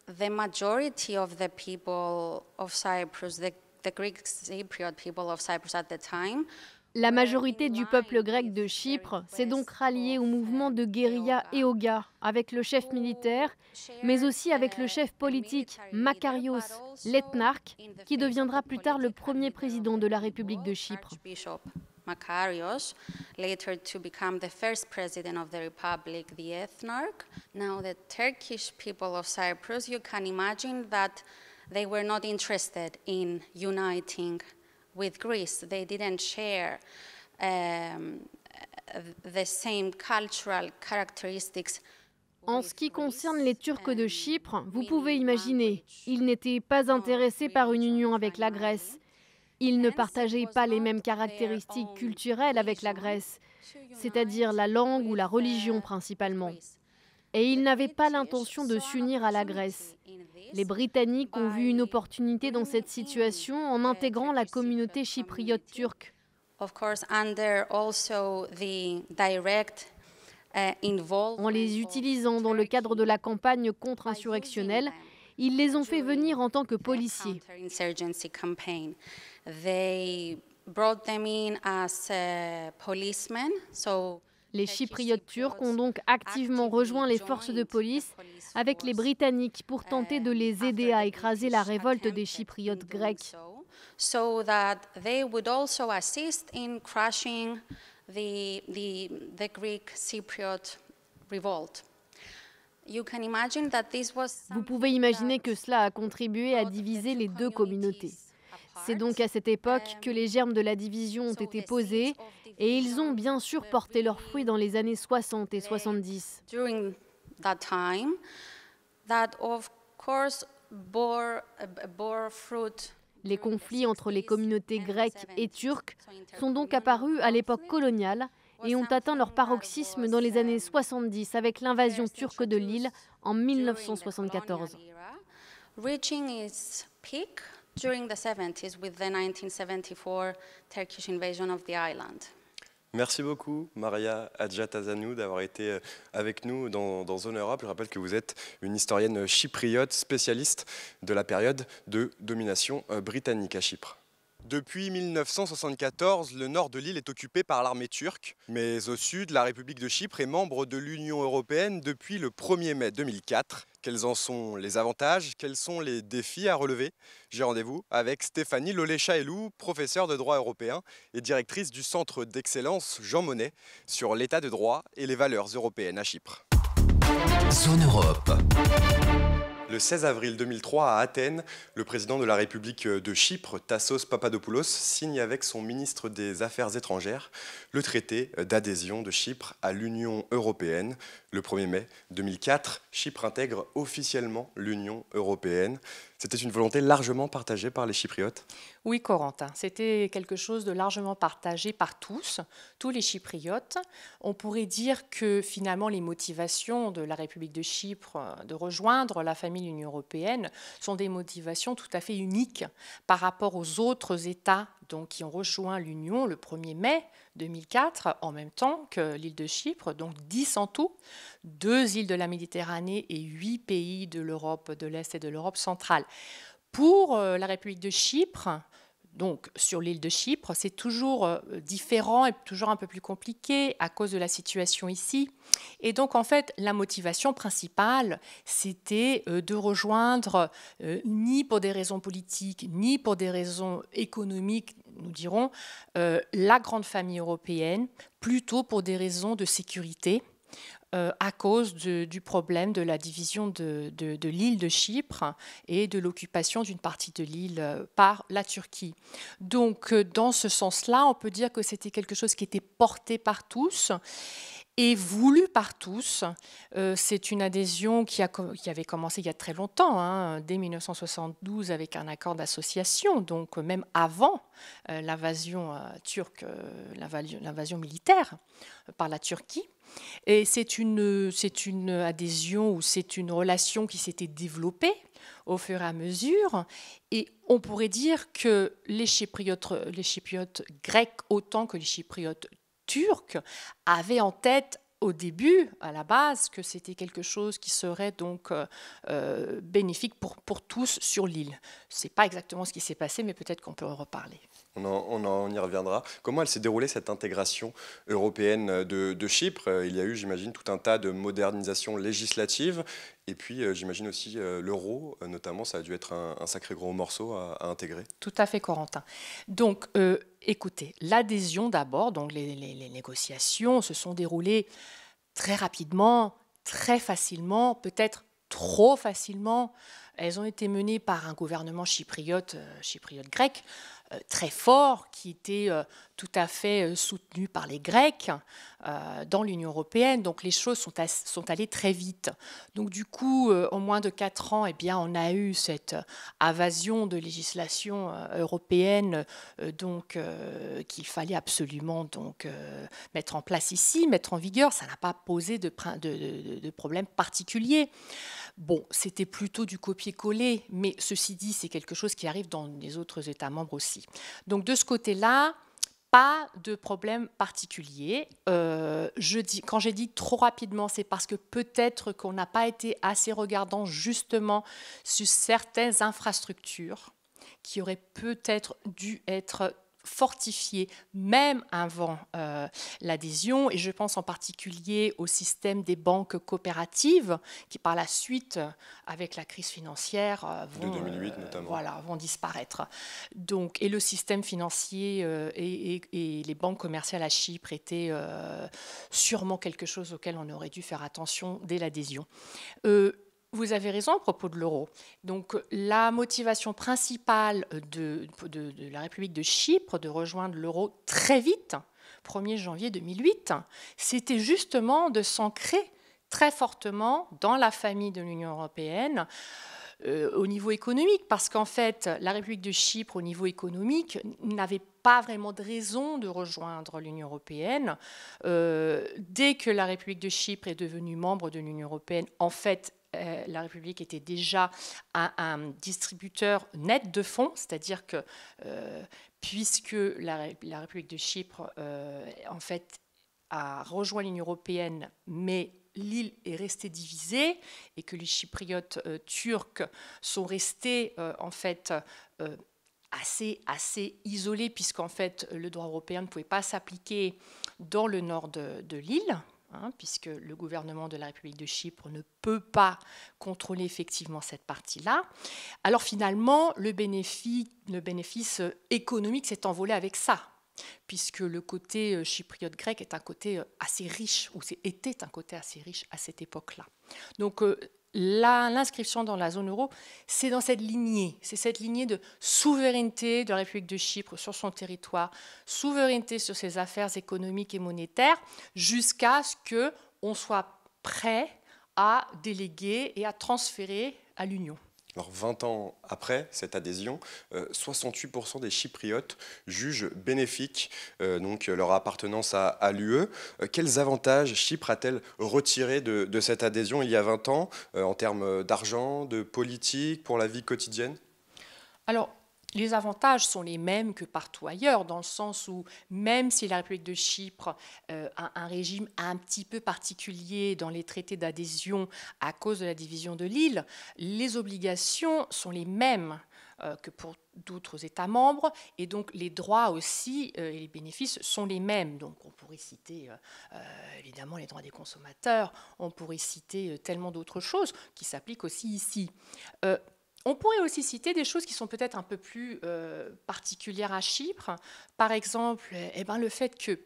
the majority of the people of Cyprus, the Greek Cypriot people of Cyprus at the time,
la majorité du peuple grec de Chypre s'est donc ralliée au mouvement de guérilla EOGA avec le chef militaire, mais aussi avec le chef politique Makarios l'Ethnarque, qui deviendra plus tard le premier président de la République de Chypre.
Makarios, later to become the first president of the Republic, the Ethnarch. Now the Turkish people of Cyprus, you can imagine that they were not interested in uniting with Greece. They didn't share the same cultural characteristics.
En ce qui concerne les Turcs de Chypre, vous pouvez imaginer, ils n'étaient pas intéressés par une union avec la Grèce. Ils ne partageaient pas les mêmes caractéristiques culturelles avec la Grèce, c'est-à-dire la langue ou la religion principalement. Et ils n'avaient pas l'intention de s'unir à la Grèce. Les Britanniques ont vu une opportunité dans cette situation en intégrant la communauté chypriote turque. En les utilisant dans le cadre de la campagne contre-insurrectionnelle, ils les ont fait venir en tant que policiers. Les Chypriotes turcs ont donc activement rejoint les forces de police avec les Britanniques pour tenter de les aider à écraser la révolte des Chypriotes grecs.
So that they would also assist in crushing the Greek Cypriot revolt. You can imagine that this was
Vous pouvez imaginer que cela a contribué à diviser les deux communautés. C'est donc à cette époque que les germes de la division ont été posés et ils ont bien sûr porté leurs fruits dans les années 60 et 70.
During that time, that of course
Les conflits entre les communautés grecques et turques sont donc apparus à l'époque coloniale et ont atteint leur paroxysme dans les années 70 avec l'invasion turque de l'île en 1974.
Reaching its peak during the 70s with the 1974 Turkish invasion of the island.
Merci beaucoup, Maria Hadjatazanou, d'avoir été avec nous dans Zone Europe. Je rappelle que vous êtes une historienne chypriote, spécialiste de la période de domination britannique à Chypre. Depuis 1974, le nord de l'île est occupé par l'armée turque, mais au sud, la République de Chypre est membre de l'Union européenne depuis le 1er mai 2004. Quels en sont les avantages? Quels sont les défis à relever? J'ai rendez-vous avec Stéphanie Lollet-Chahelou, professeure de droit européen et directrice du Centre d'excellence Jean Monnet sur l'état de droit et les valeurs européennes à Chypre.
Zone Europe.
Le 16 avril 2003, à Athènes, le président de la République de Chypre, Tassos Papadopoulos, signe avec son ministre des Affaires étrangères le traité d'adhésion de Chypre à l'Union européenne. Le 1er mai 2004, Chypre intègre officiellement l'Union européenne. C'était une volonté largement partagée par les Chypriotes?
Oui, Corentin, c'était quelque chose de largement partagé par tous les Chypriotes. On pourrait dire que finalement les motivations de la République de Chypre de rejoindre la famille de l'Union européenne sont des motivations tout à fait uniques par rapport aux autres États donc, qui ont rejoint l'Union le 1er mai 2004, en même temps que l'île de Chypre, donc 10 en tout, 2 îles de la Méditerranée et 8 pays de l'Europe de l'Est et de l'Europe centrale. Pour la République de Chypre, donc sur l'île de Chypre, c'est toujours différent et toujours un peu plus compliqué à cause de la situation ici. Et donc en fait, la motivation principale, c'était de rejoindre, ni pour des raisons politiques, ni pour des raisons économiques, nous dirons, la grande famille européenne, plutôt pour des raisons de sécurité, à cause du problème de la division de l'île de Chypre et de l'occupation d'une partie de l'île par la Turquie. Donc, dans ce sens-là, on peut dire que c'était quelque chose qui était porté par tous et voulu par tous. C'est une adhésion qui avait commencé il y a très longtemps, dès 1972, avec un accord d'association, donc même avant l'invasion turque, l'invasion militaire par la Turquie. Et c'est une adhésion ou c'est une relation qui s'était développée au fur et à mesure. Et on pourrait dire que les Chypriotes grecs autant que les Chypriotes turcs avaient en tête au début, à la base, que c'était quelque chose qui serait donc bénéfique pour tous sur l'île. Ce n'est pas exactement ce qui s'est passé, mais peut-être qu'on peut en reparler.
On y reviendra. Comment elle s'est déroulée, cette intégration européenne de Chypre? Il y a eu, j'imagine, tout un tas de modernisations législatives. Et puis, j'imagine aussi l'euro, notamment, ça a dû être un sacré gros morceau à intégrer.
Tout à fait, Corentin. Donc, écoutez, l'adhésion d'abord, donc les négociations se sont déroulées très rapidement, très facilement, peut-être trop facilement. Elles ont été menées par un gouvernement chypriote grec, très fort, qui était tout à fait soutenu par les Grecs dans l'Union européenne. Donc les choses sont allées très vite. Donc du coup, en moins de 4 ans, eh bien, on a eu cette invasion de législation européenne qu'il fallait absolument mettre en place ici, mettre en vigueur. Ça n'a pas posé de problème particulier. Bon, c'était plutôt du copier-coller, mais ceci dit, c'est quelque chose qui arrive dans les autres États membres aussi. Donc de ce côté-là, pas de problème particulier. Quand j'ai dit trop rapidement, c'est parce que peut-être qu'on n'a pas été assez regardant justement sur certaines infrastructures qui auraient peut-être dû être fortifié même avant l'adhésion, et je pense en particulier au système des banques coopératives qui par la suite, avec la crise financière,
de 2008 notamment,
vont disparaître. Donc, et le système financier et les banques commerciales à Chypre étaient sûrement quelque chose auquel on aurait dû faire attention dès l'adhésion. Vous avez raison à propos de l'euro. Donc, la motivation principale de la République de Chypre de rejoindre l'euro très vite, 1er janvier 2008, c'était justement de s'ancrer très fortement dans la famille de l'Union européenne. au niveau économique, parce qu'en fait, la République de Chypre, au niveau économique, n'avait pas vraiment de raison de rejoindre l'Union européenne. Dès que la République de Chypre est devenue membre de l'Union européenne, en fait, la République était déjà un distributeur net de fonds, c'est-à-dire que puisque la République de Chypre, en fait, a rejoint l'Union européenne, mais l'île est restée divisée et que les Chypriotes turcs sont restés en fait assez isolés, puisqu'en fait le droit européen ne pouvait pas s'appliquer dans le nord de l'île. Puisque le gouvernement de la République de Chypre ne peut pas contrôler effectivement cette partie-là. Alors finalement, le bénéfice économique s'est envolé avec ça, puisque le côté chypriote grec est un côté assez riche, ou était un côté assez riche à cette époque-là. Donc l'inscription dans la zone euro, c'est dans cette lignée. C'est cette lignée de souveraineté de la République de Chypre sur son territoire, souveraineté sur ses affaires économiques et monétaires, jusqu'à ce qu'on soit prêt à déléguer et à transférer à l'Union.
Alors 20 ans après cette adhésion, 68% des Chypriotes jugent bénéfique donc leur appartenance à l'UE. Quels avantages Chypre a-t-elle retirés de cette adhésion il y a 20 ans en termes d'argent, de politique, pour la vie quotidienne?
Alors, les avantages sont les mêmes que partout ailleurs, dans le sens où même si la République de Chypre a un régime un petit peu particulier dans les traités d'adhésion à cause de la division de l'île, les obligations sont les mêmes que pour d'autres États membres, et donc les droits aussi et les bénéfices sont les mêmes. Donc on pourrait citer évidemment les droits des consommateurs, on pourrait citer tellement d'autres choses qui s'appliquent aussi ici. On pourrait aussi citer des choses qui sont peut-être un peu plus particulières à Chypre. Par exemple, le fait que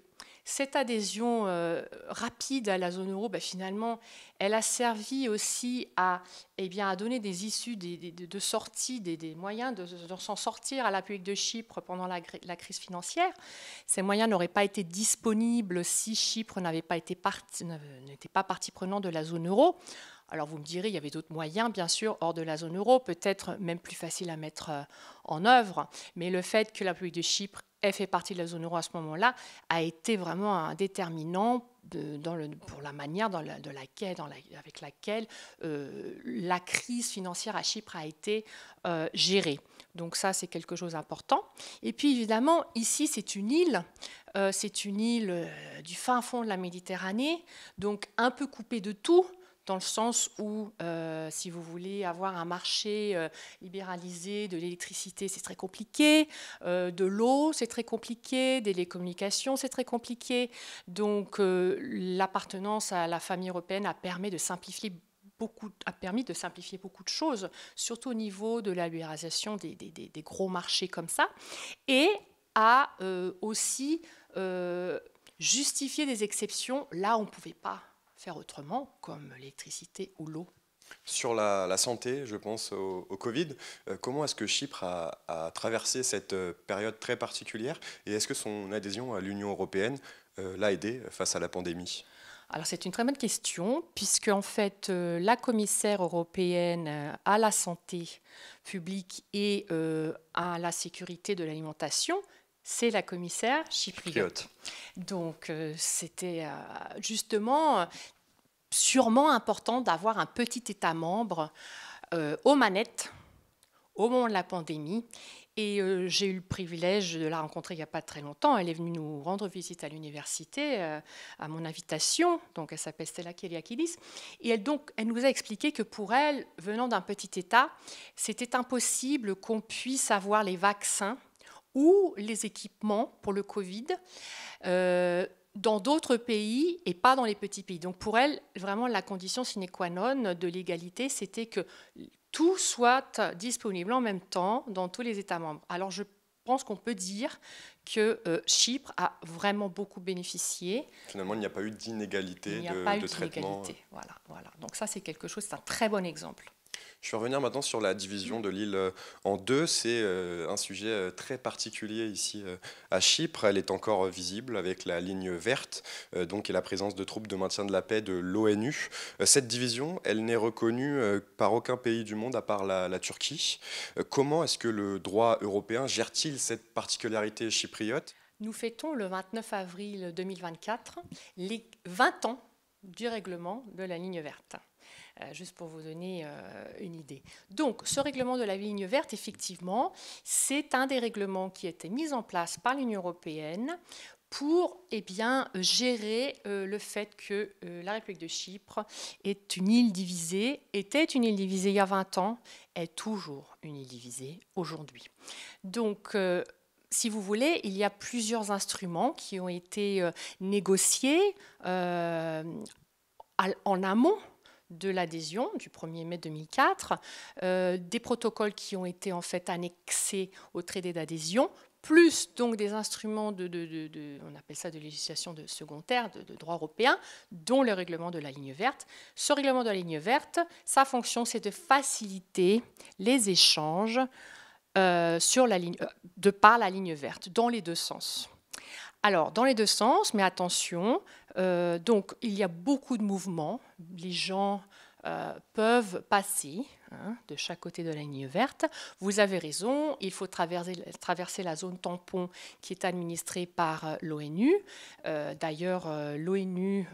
cette adhésion rapide à la zone euro, finalement, elle a servi aussi à donner des issues de sortie, des moyens de s'en sortir à la République de Chypre pendant la crise financière. Ces moyens n'auraient pas été disponibles si Chypre n'était pas partie prenante de la zone euro. Alors vous me direz, il y avait d'autres moyens, bien sûr, hors de la zone euro, peut-être même plus facile à mettre en œuvre, mais le fait que la République de Chypre ait fait partie de la zone euro à ce moment-là a été vraiment un déterminant pour la manière avec laquelle la crise financière à Chypre a été gérée. Donc ça, c'est quelque chose d'important. Et puis évidemment, ici, c'est une île du fin fond de la Méditerranée, donc un peu coupée de tout, dans le sens où, si vous voulez avoir un marché libéralisé de l'électricité, c'est très compliqué, de l'eau, c'est très compliqué, des télécommunications, c'est très compliqué. Donc, l'appartenance à la famille européenne a permis de simplifier beaucoup de choses, surtout au niveau de la libéralisation des gros marchés comme ça, et a aussi justifié des exceptions là où on ne pouvait pas faire autrement, comme l'électricité ou l'eau.
Sur la santé, je pense au Covid, comment est-ce que Chypre a traversé cette période très particulière, et est-ce que son adhésion à l'Union européenne l'a aidé face à la pandémie?
Alors c'est une très bonne question, puisque en fait la commissaire européenne à la santé publique et à la sécurité de l'alimentation, c'est la commissaire chypriote. Donc c'était justement sûrement important d'avoir un petit État membre aux manettes au moment de la pandémie. Et j'ai eu le privilège de la rencontrer il n'y a pas très longtemps. Elle est venue nous rendre visite à l'université à mon invitation. Donc elle s'appelle Stella Kyriakidis. Et elle nous a expliqué que pour elle, venant d'un petit État, c'était impossible qu'on puisse avoir les vaccins ou les équipements pour le Covid dans d'autres pays et pas dans les petits pays. Donc pour elle, vraiment, la condition sine qua non de l'égalité, c'était que tout soit disponible en même temps dans tous les États membres. Alors je pense qu'on peut dire que Chypre a vraiment beaucoup bénéficié.
Finalement, il n'y a pas eu d'inégalité de traitement.
Voilà. Donc ça, c'est quelque chose, c'est un très bon exemple.
Je vais revenir maintenant sur la division de l'île en deux. C'est un sujet très particulier ici à Chypre. Elle est encore visible avec la ligne verte, donc et la présence de troupes de maintien de la paix de l'ONU. Cette division, elle n'est reconnue par aucun pays du monde à part la Turquie. Comment est-ce que le droit européen gère-t-il cette particularité chypriote?
Nous fêtons le 29 avril 2024 les 20 ans du règlement de la ligne verte. Juste pour vous donner une idée. Donc, ce règlement de la ligne verte, effectivement, c'est un des règlements qui a été mis en place par l'Union européenne pour gérer le fait que la République de Chypre est une île divisée, était une île divisée il y a 20 ans, est toujours une île divisée aujourd'hui. Donc, si vous voulez, il y a plusieurs instruments qui ont été négociés en amont de l'adhésion du 1er mai 2004, des protocoles qui ont été en fait annexés au traité d'adhésion, plus donc des instruments on appelle ça de législation de secondaire, de droit européen, dont le règlement de la ligne verte. Ce règlement de la ligne verte, sa fonction, c'est de faciliter les échanges de par la ligne verte, dans les deux sens. Alors, dans les deux sens, mais attention, donc il y a beaucoup de mouvements. Les gens peuvent passer de chaque côté de la ligne verte. Vous avez raison, il faut traverser la zone tampon qui est administrée par l'ONU. D'ailleurs, l'ONU,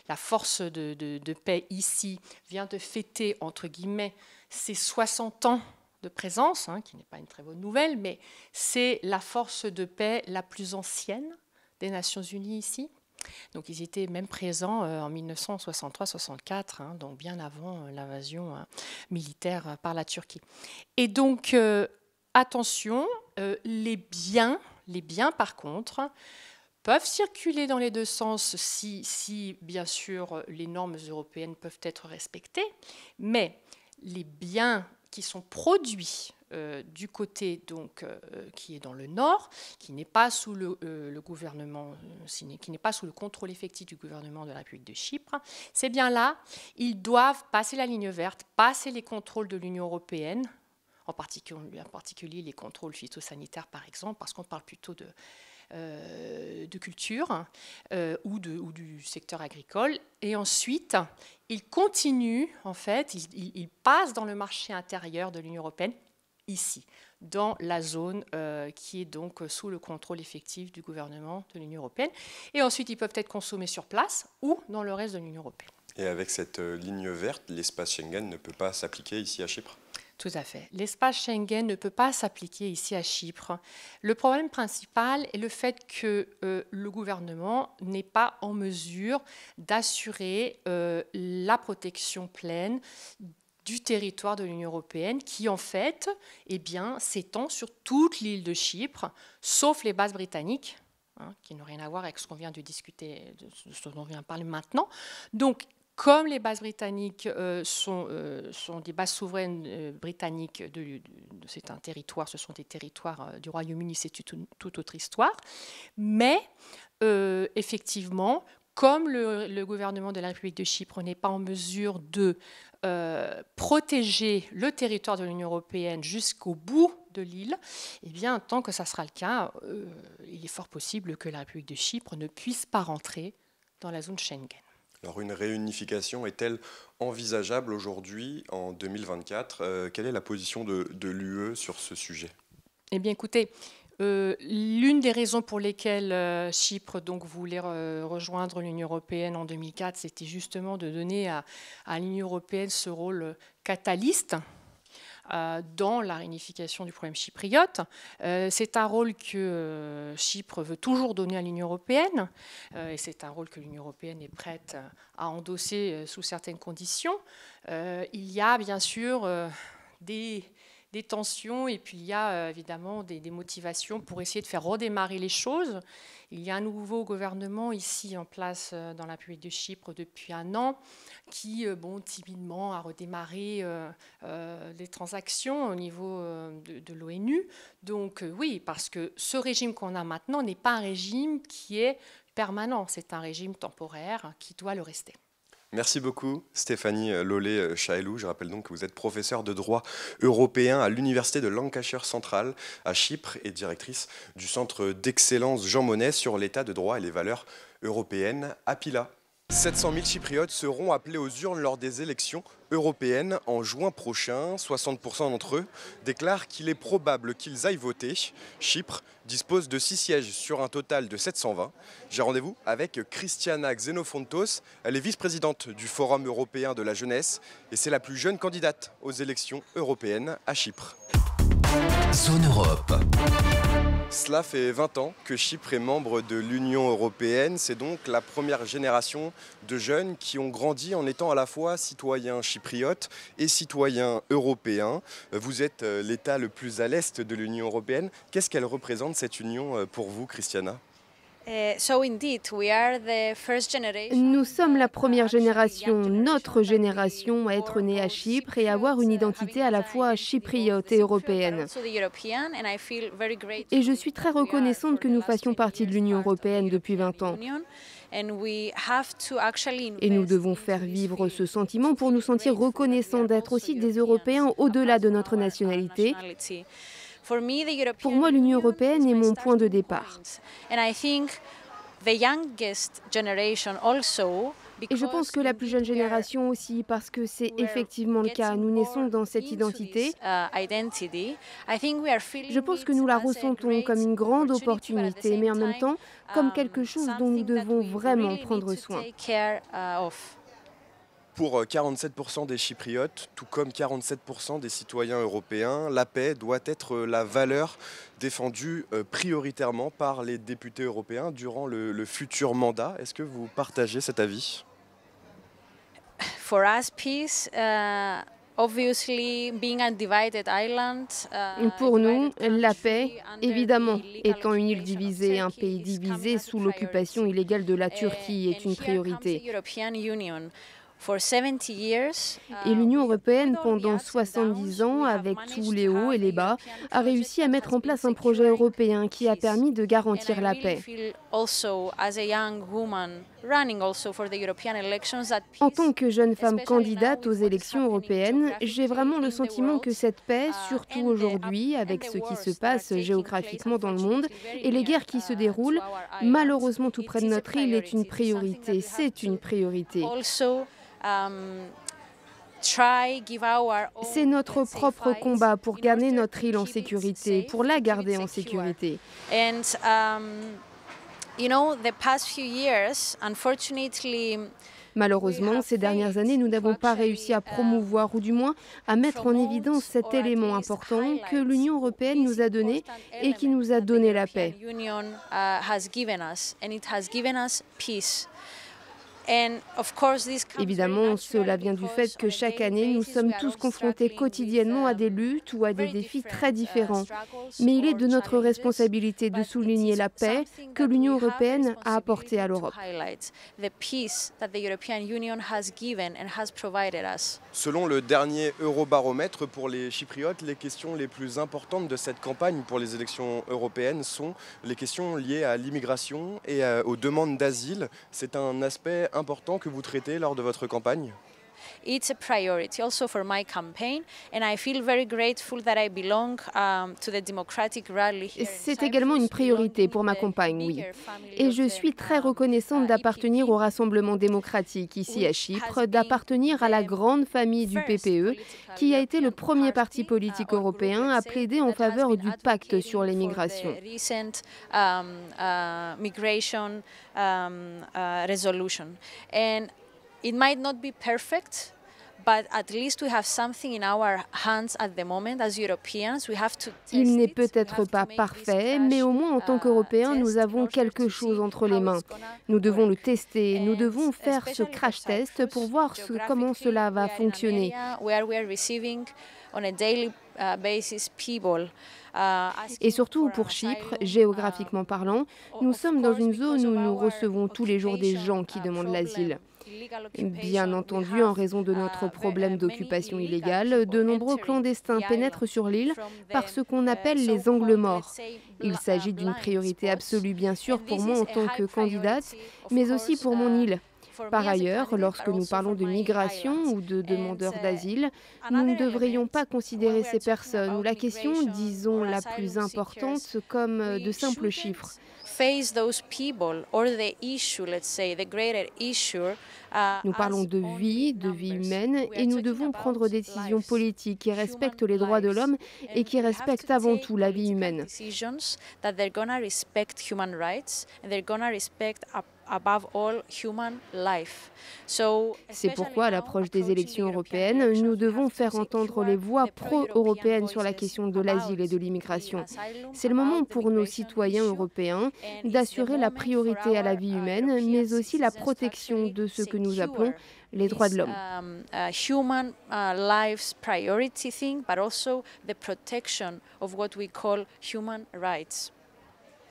la force de paix ici, vient de fêter, entre guillemets, ses 60 ans de présence, qui n'est pas une très bonne nouvelle, mais c'est la force de paix la plus ancienne des Nations Unies ici. Donc ils étaient même présents en 1963-64, donc bien avant l'invasion militaire par la Turquie. Et donc, attention, les biens par contre, peuvent circuler dans les deux sens si bien sûr, les normes européennes peuvent être respectées, mais les biens qui sont produits du côté donc, qui est dans le nord, qui n'est pas sous le gouvernement, qui n'est pas sous le contrôle effectif du gouvernement de la République de Chypre, ces biens-là, ils doivent passer la ligne verte, passer les contrôles de l'Union européenne, en particulier les contrôles phytosanitaires par exemple, parce qu'on parle plutôt de culture ou du secteur agricole. Et ensuite, il continue, en fait, il passe dans le marché intérieur de l'Union européenne, ici, dans la zone qui est donc sous le contrôle effectif du gouvernement de l'Union européenne. Et ensuite, ils peuvent être consommés sur place ou dans le reste de l'Union européenne.
Et avec cette ligne verte, l'espace Schengen ne peut pas s'appliquer ici à Chypre?
Tout à fait. L'espace Schengen ne peut pas s'appliquer ici à Chypre. Le problème principal est le fait que le gouvernement n'est pas en mesure d'assurer la protection pleine du territoire de l'Union européenne qui, en fait, s'étend sur toute l'île de Chypre, sauf les bases britanniques, qui n'ont rien à voir avec ce qu'on vient de discuter, de ce dont on vient de parler maintenant. Donc, comme les bases britanniques sont des bases souveraines britanniques, c'est un territoire, ce sont des territoires du Royaume-Uni, c'est toute autre histoire. Mais effectivement, comme le gouvernement de la République de Chypre n'est pas en mesure de protéger le territoire de l'Union européenne jusqu'au bout de l'île, eh bien, tant que ça sera le cas, il est fort possible que la République de Chypre ne puisse pas rentrer dans la zone Schengen.
Alors une réunification est-elle envisageable aujourd'hui, en 2024 ? Quelle est la position de l'UE sur ce sujet ?
Eh bien, écoutez, l'une des raisons pour lesquelles Chypre donc, voulait rejoindre l'Union européenne en 2004, c'était justement de donner à l'Union européenne ce rôle catalyste dans la réunification du problème chypriote. C'est un rôle que Chypre veut toujours donner à l'Union européenne, et c'est un rôle que l'Union européenne est prête à endosser sous certaines conditions. Il y a bien sûr des tensions et puis il y a évidemment des motivations pour essayer de faire redémarrer les choses. Il y a un nouveau gouvernement ici en place dans la République de Chypre depuis 1 an qui, timidement, a redémarré les transactions au niveau de l'ONU. Donc oui, parce que ce régime qu'on a maintenant n'est pas un régime qui est permanent, c'est un régime temporaire qui doit le rester.
Merci beaucoup Stéphanie Lollet-Chahelou. Je rappelle donc que vous êtes professeure de droit européen à l'Université de Lancashire Central à Chypre et directrice du Centre d'excellence Jean Monnet sur l'état de droit et les valeurs européennes à Pila. 700 000 Chypriotes seront appelés aux urnes lors des élections européennes en juin prochain. 60% d'entre eux déclarent qu'il est probable qu'ils aillent voter. Chypre dispose de 6 sièges sur un total de 720. J'ai rendez-vous avec Christiana Xenofontos. Elle est vice-présidente du Forum européen de la jeunesse et c'est la plus jeune candidate aux élections européennes à Chypre.
Zone Europe.
Cela fait 20 ans que Chypre est membre de l'Union européenne. C'est donc la première génération de jeunes qui ont grandi en étant à la fois citoyens chypriotes et citoyens européens. Vous êtes l'État le plus à l'est de l'Union européenne. Qu'est-ce qu'elle représente cette union pour vous, Christiana ?
Nous sommes la première génération, notre génération, à être née à Chypre et avoir une identité à la fois chypriote et européenne. Et je suis très reconnaissante que nous fassions partie de l'Union européenne depuis 20 ans. Et nous devons faire vivre ce sentiment pour nous sentir reconnaissants d'être aussi des Européens au-delà de notre nationalité. Pour moi, l'Union européenne est mon point de départ. Et je pense que la plus jeune génération aussi, parce que c'est effectivement le cas. Nous naissons dans cette identité. Je pense que nous la ressentons comme une grande opportunité, mais en même temps comme quelque chose dont nous devons vraiment prendre soin.
Pour 47% des Chypriotes, tout comme 47% des citoyens européens, la paix doit être la valeur défendue prioritairement par les députés européens durant le futur mandat. Est-ce que vous partagez cet avis ?
Pour nous, la paix, évidemment, étant une île divisée, un pays divisé sous l'occupation illégale de la Turquie, est une priorité. Et l'Union européenne, pendant 70 ans, avec tous les hauts et les bas, a réussi à mettre en place un projet européen qui a permis de garantir la paix. En tant que jeune femme candidate aux élections européennes, j'ai vraiment le sentiment que cette paix, surtout aujourd'hui, avec ce qui se passe géographiquement dans le monde et les guerres qui se déroulent, malheureusement tout près de notre île, est une priorité. C'est une priorité. C'est notre propre combat pour garder notre île en sécurité, pour la garder en sécurité. Malheureusement, ces dernières années, nous n'avons pas réussi à promouvoir ou du moins à mettre en évidence cet élément important que l'Union européenne nous a donné et qui nous a donné la paix. Évidemment, cela vient du fait que chaque année, nous sommes tous confrontés quotidiennement à des luttes ou à des défis très différents. Mais il est de notre responsabilité de souligner la paix que l'Union européenne a apportée à l'Europe.
Selon le dernier Eurobaromètre pour les Chypriotes, les questions les plus importantes de cette campagne pour les élections européennes sont les questions liées à l'immigration et aux demandes d'asile. C'est un aspect important que vous traitez lors de votre campagne ?
It's a priority also for my campaign, and I feel very grateful that I belong to the Democratic Rally here.
C'est également une priorité pour ma campagne, oui. Et je suis très reconnaissante d'appartenir au Rassemblement démocratique ici à Chypre, d'appartenir à la grande famille du PPE, qui a été le premier parti politique européen à plaider en faveur du pacte sur les migrations.
It might not be perfect, but at least we have something in our hands at the moment as Europeans. We have to test
Il n'est peut-être pas parfait, mais au moins en tant qu'Européens, nous avons quelque chose entre les mains. Nous devons le tester, nous devons faire ce crash test pour voir comment cela va fonctionner. Et surtout pour Chypre, géographiquement parlant, nous sommes dans une zone où nous recevons tous les jours des gens qui demandent l'asile. Bien entendu, en raison de notre problème d'occupation illégale, de nombreux clandestins pénètrent sur l'île par ce qu'on appelle les angles morts. Il s'agit d'une priorité absolue, bien sûr, pour moi en tant que candidate, mais aussi pour mon île.
Par ailleurs, lorsque nous parlons de migration ou de demandeurs d'asile, nous ne devrions pas considérer ces personnes ou la question, disons, la plus importante comme de simples chiffres. Nous parlons de vie humaine, et nous devons prendre des décisions politiques qui respectent les droits de l'homme et qui respectent avant tout la vie humaine. C'est pourquoi, à l'approche des élections européennes, nous devons faire entendre les voix pro-européennes sur la question de l'asile et de l'immigration. C'est le moment pour nos citoyens européens d'assurer la priorité à la vie humaine, mais aussi la protection de ce que nous appelons les droits de l'homme.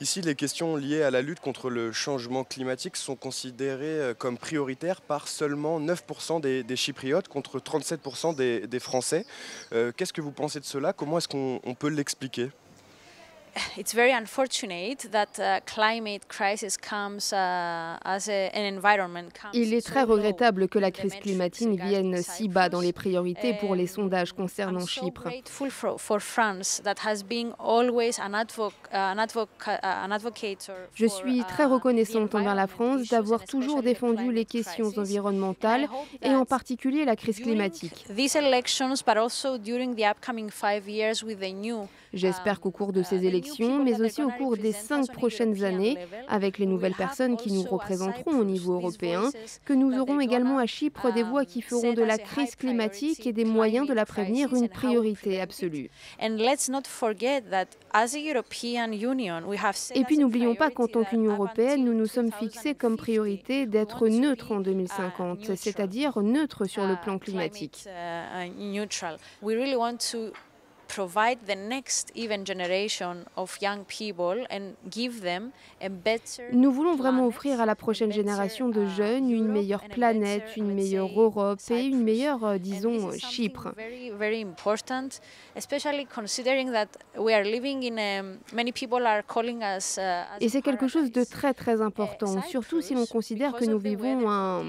Ici, les questions liées à la lutte contre le changement climatique sont considérées comme prioritaires par seulement 9% des Chypriotes contre 37% des Français. Qu'est-ce que vous pensez de cela? Comment est-ce qu'on peut l'expliquer?
It's very unfortunate that climate crisis comes as an environment.
Il est très regrettable que la crise climatique vienne si bas dans les priorités pour les sondages concernant Chypre. Je suis très reconnaissante envers la France d'avoir toujours défendu les questions environnementales et en particulier la crise climatique. J'espère qu'au cours de ces élections, mais aussi au cours des 5 prochaines années, avec les nouvelles personnes qui nous représenteront au niveau européen, que nous aurons également à Chypre des voix qui feront de la crise climatique et des moyens de la prévenir une priorité absolue. Et puis n'oublions pas qu'en tant qu'Union européenne, nous nous sommes fixés comme priorité d'être neutres en 2050, c'est-à-dire neutres sur le plan climatique.
Provide the next even generation of young people and give them a better.
Nous voulons vraiment offrir à la prochaine génération de jeunes une meilleure planète, une meilleure Europe et une meilleure, disons, Chypre.
Very important, especially considering that we are living in a, many people are calling us.
Et c'est quelque chose de très très important, surtout si l'on considère que nous vivons un.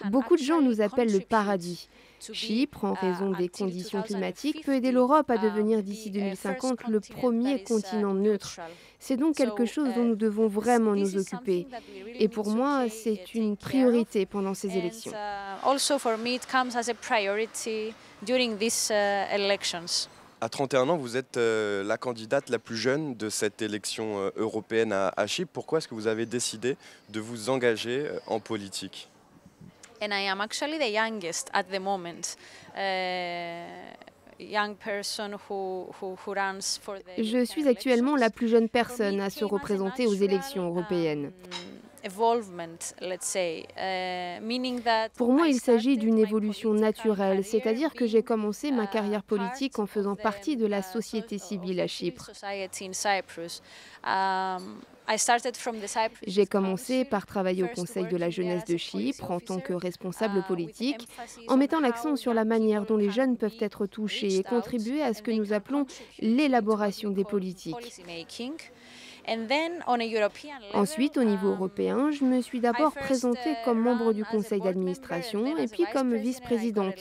Beaucoup de gens nous appellent le paradis. Chypre, en raison des conditions climatiques, peut aider l'Europe à devenir d'ici 2050 le premier continent neutre. C'est donc quelque chose dont nous devons vraiment nous occuper. Et pour moi, c'est une priorité pendant ces élections.
À 31 ans, vous êtes la candidate la plus jeune de cette élection européenne à Chypre. Pourquoi est-ce que vous avez décidé de vous engager en politique ?
And I am actually the youngest at the moment.
Je suis actuellement la plus jeune personne à se représenter aux élections européennes. Pour moi, il s'agit d'une évolution naturelle, c'est-à-dire que j'ai commencé ma carrière politique en faisant partie de la société civile à Chypre. J'ai commencé par travailler au Conseil de la jeunesse de Chypre en tant que responsable politique, en mettant l'accent sur la manière dont les jeunes peuvent être touchés et contribuer à ce que nous appelons l'élaboration des politiques. Ensuite, au niveau européen, je me suis d'abord présentée comme membre du conseil d'administration et puis comme vice-présidente.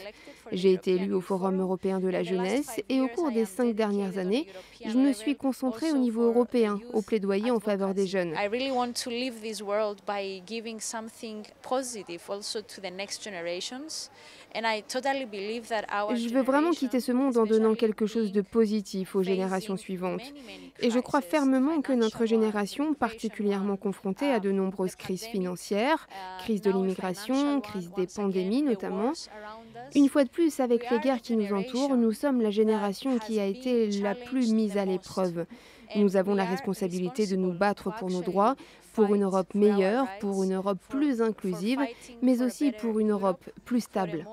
J'ai été élue au Forum européen de la jeunesse et au cours des 5 dernières années, je me suis concentrée au niveau européen, au plaidoyer en faveur des jeunes. Je veux vraiment quitter ce monde en donnant quelque chose de positif aux générations suivantes. Et je crois fermement que notre génération, particulièrement confrontée à de nombreuses crises financières, crise de l'immigration, crise des pandémies notamment, une fois de plus, avec les guerres qui nous entourent, nous sommes la génération qui a été la plus mise à l'épreuve. Nous avons la responsabilité de nous battre pour nos droits, pour une Europe meilleure, pour une Europe plus inclusive, mais aussi pour une Europe plus stable.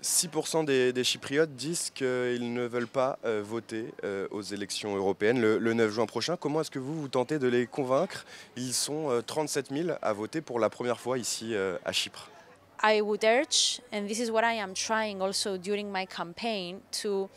6% des Chypriotes disent qu'ils ne veulent pas voter aux élections européennes le 9 juin prochain. Comment est-ce que vous tentez de les convaincre? Ils sont 37 000 à voter pour la première fois ici à Chypre.
I would urge, and this is what I am trying also during my campaign, to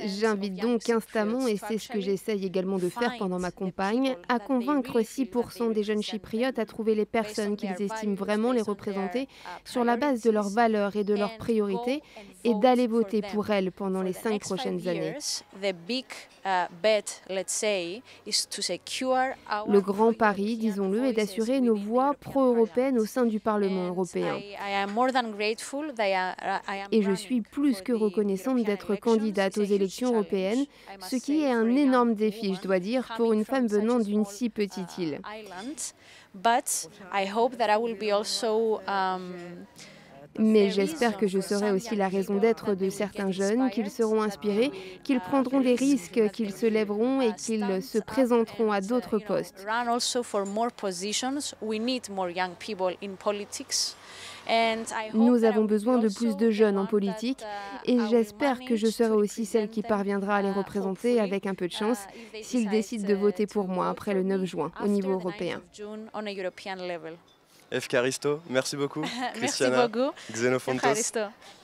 J'invite donc instamment, et c'est ce que j'essaye également de faire pendant ma campagne, à convaincre 6% des jeunes Chypriotes à trouver les personnes qu'ils estiment vraiment les représenter sur la base de leurs valeurs et de leurs priorités, et d'aller voter pour elles pendant les 5 prochaines années. Le grand pari, disons-le, est d'assurer nos voix pro-européennes au sein du Parlement européen. Et je suis plus que reconnaissante d'être candidate aux élections européennes, ce qui est un énorme défi, je dois dire, pour une femme venant d'une si petite île. Mais j'espère que je serai aussi la raison d'être de certains jeunes, qu'ils seront inspirés, qu'ils prendront des risques, qu'ils se lèveront et qu'ils se présenteront à d'autres postes. Nous avons besoin de plus de jeunes en politique et j'espère que je serai aussi celle qui parviendra à les représenter avec un peu de chance s'ils décident de voter pour moi après le 9 juin au niveau européen.
Evcharisto, merci beaucoup. Christiana Xenofontos.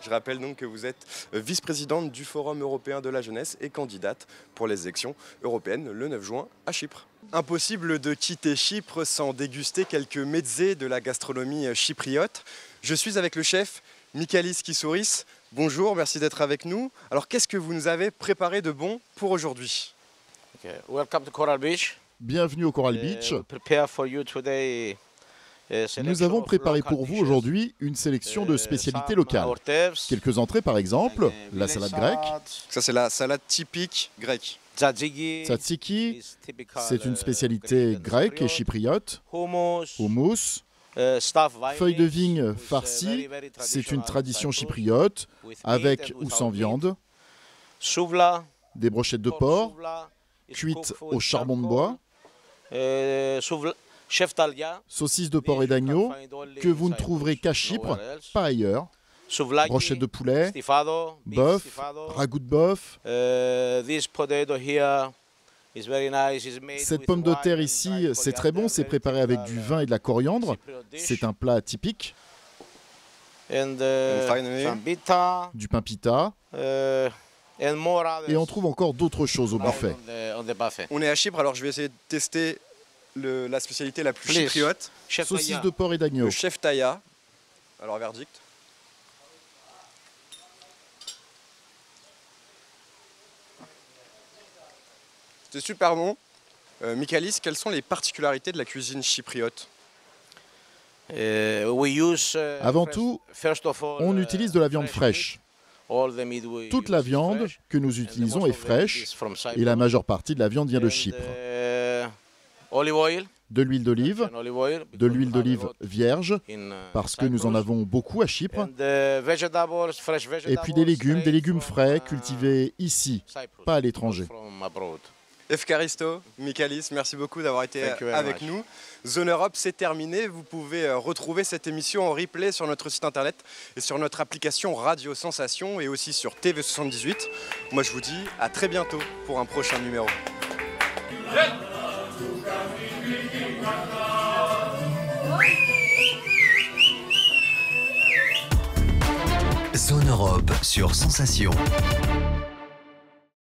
Je rappelle donc que vous êtes vice-présidente du Forum européen de la jeunesse et candidate pour les élections européennes le 9 juin à Chypre. Impossible de quitter Chypre sans déguster quelques mezzés de la gastronomie chypriote. Je suis avec le chef Michalis Kissouris. Bonjour, merci d'être avec nous. Alors qu'est-ce que vous nous avez préparé de bon pour aujourd'hui?
Welcome to Coral Beach.
Bienvenue au Coral Beach.
Prepare for you today.
Nous avons préparé pour vous aujourd'hui une sélection de spécialités locales. Quelques entrées par exemple, la salade grecque.
Ça c'est la salade typique grecque.
Tzatziki, c'est une spécialité grecque et chypriote. Hummus, feuilles de vigne farcies, c'est une tradition chypriote, avec ou sans viande. Des brochettes de porc, cuites au charbon de bois. Saucisses de porc et d'agneau, que vous ne trouverez qu'à Chypre, pas ailleurs. Brochettes de poulet, bœuf, ragoût de bœuf. Cette pomme de terre ici, c'est très bon, c'est préparé avec du vin et de la coriandre. C'est un plat typique. Du pain pita. Et on trouve encore d'autres choses au buffet.
On est à Chypre, alors je vais essayer de tester la spécialité la plus chypriote.
Saucisses de porc et d'agneau.
Le chef Taya. Alors verdict. C'était super bon. Michalis, quelles sont les particularités de la cuisine chypriote?
Avant tout, on utilise de la viande fraîche. Toute la viande que nous utilisons est fraîche et la majeure partie de la viande vient de Chypre. De l'huile d'olive vierge, parce que nous en avons beaucoup à Chypre. Et puis des légumes frais cultivés ici, pas à l'étranger.
Evcharisto, Michalis, merci beaucoup d'avoir été avec nous. Zone Europe, c'est terminé. Vous pouvez retrouver cette émission en replay sur notre site internet et sur notre application Radio Sensation et aussi sur TV78. Moi, je vous dis à très bientôt pour un prochain numéro.
Zone Europe sur Sensation.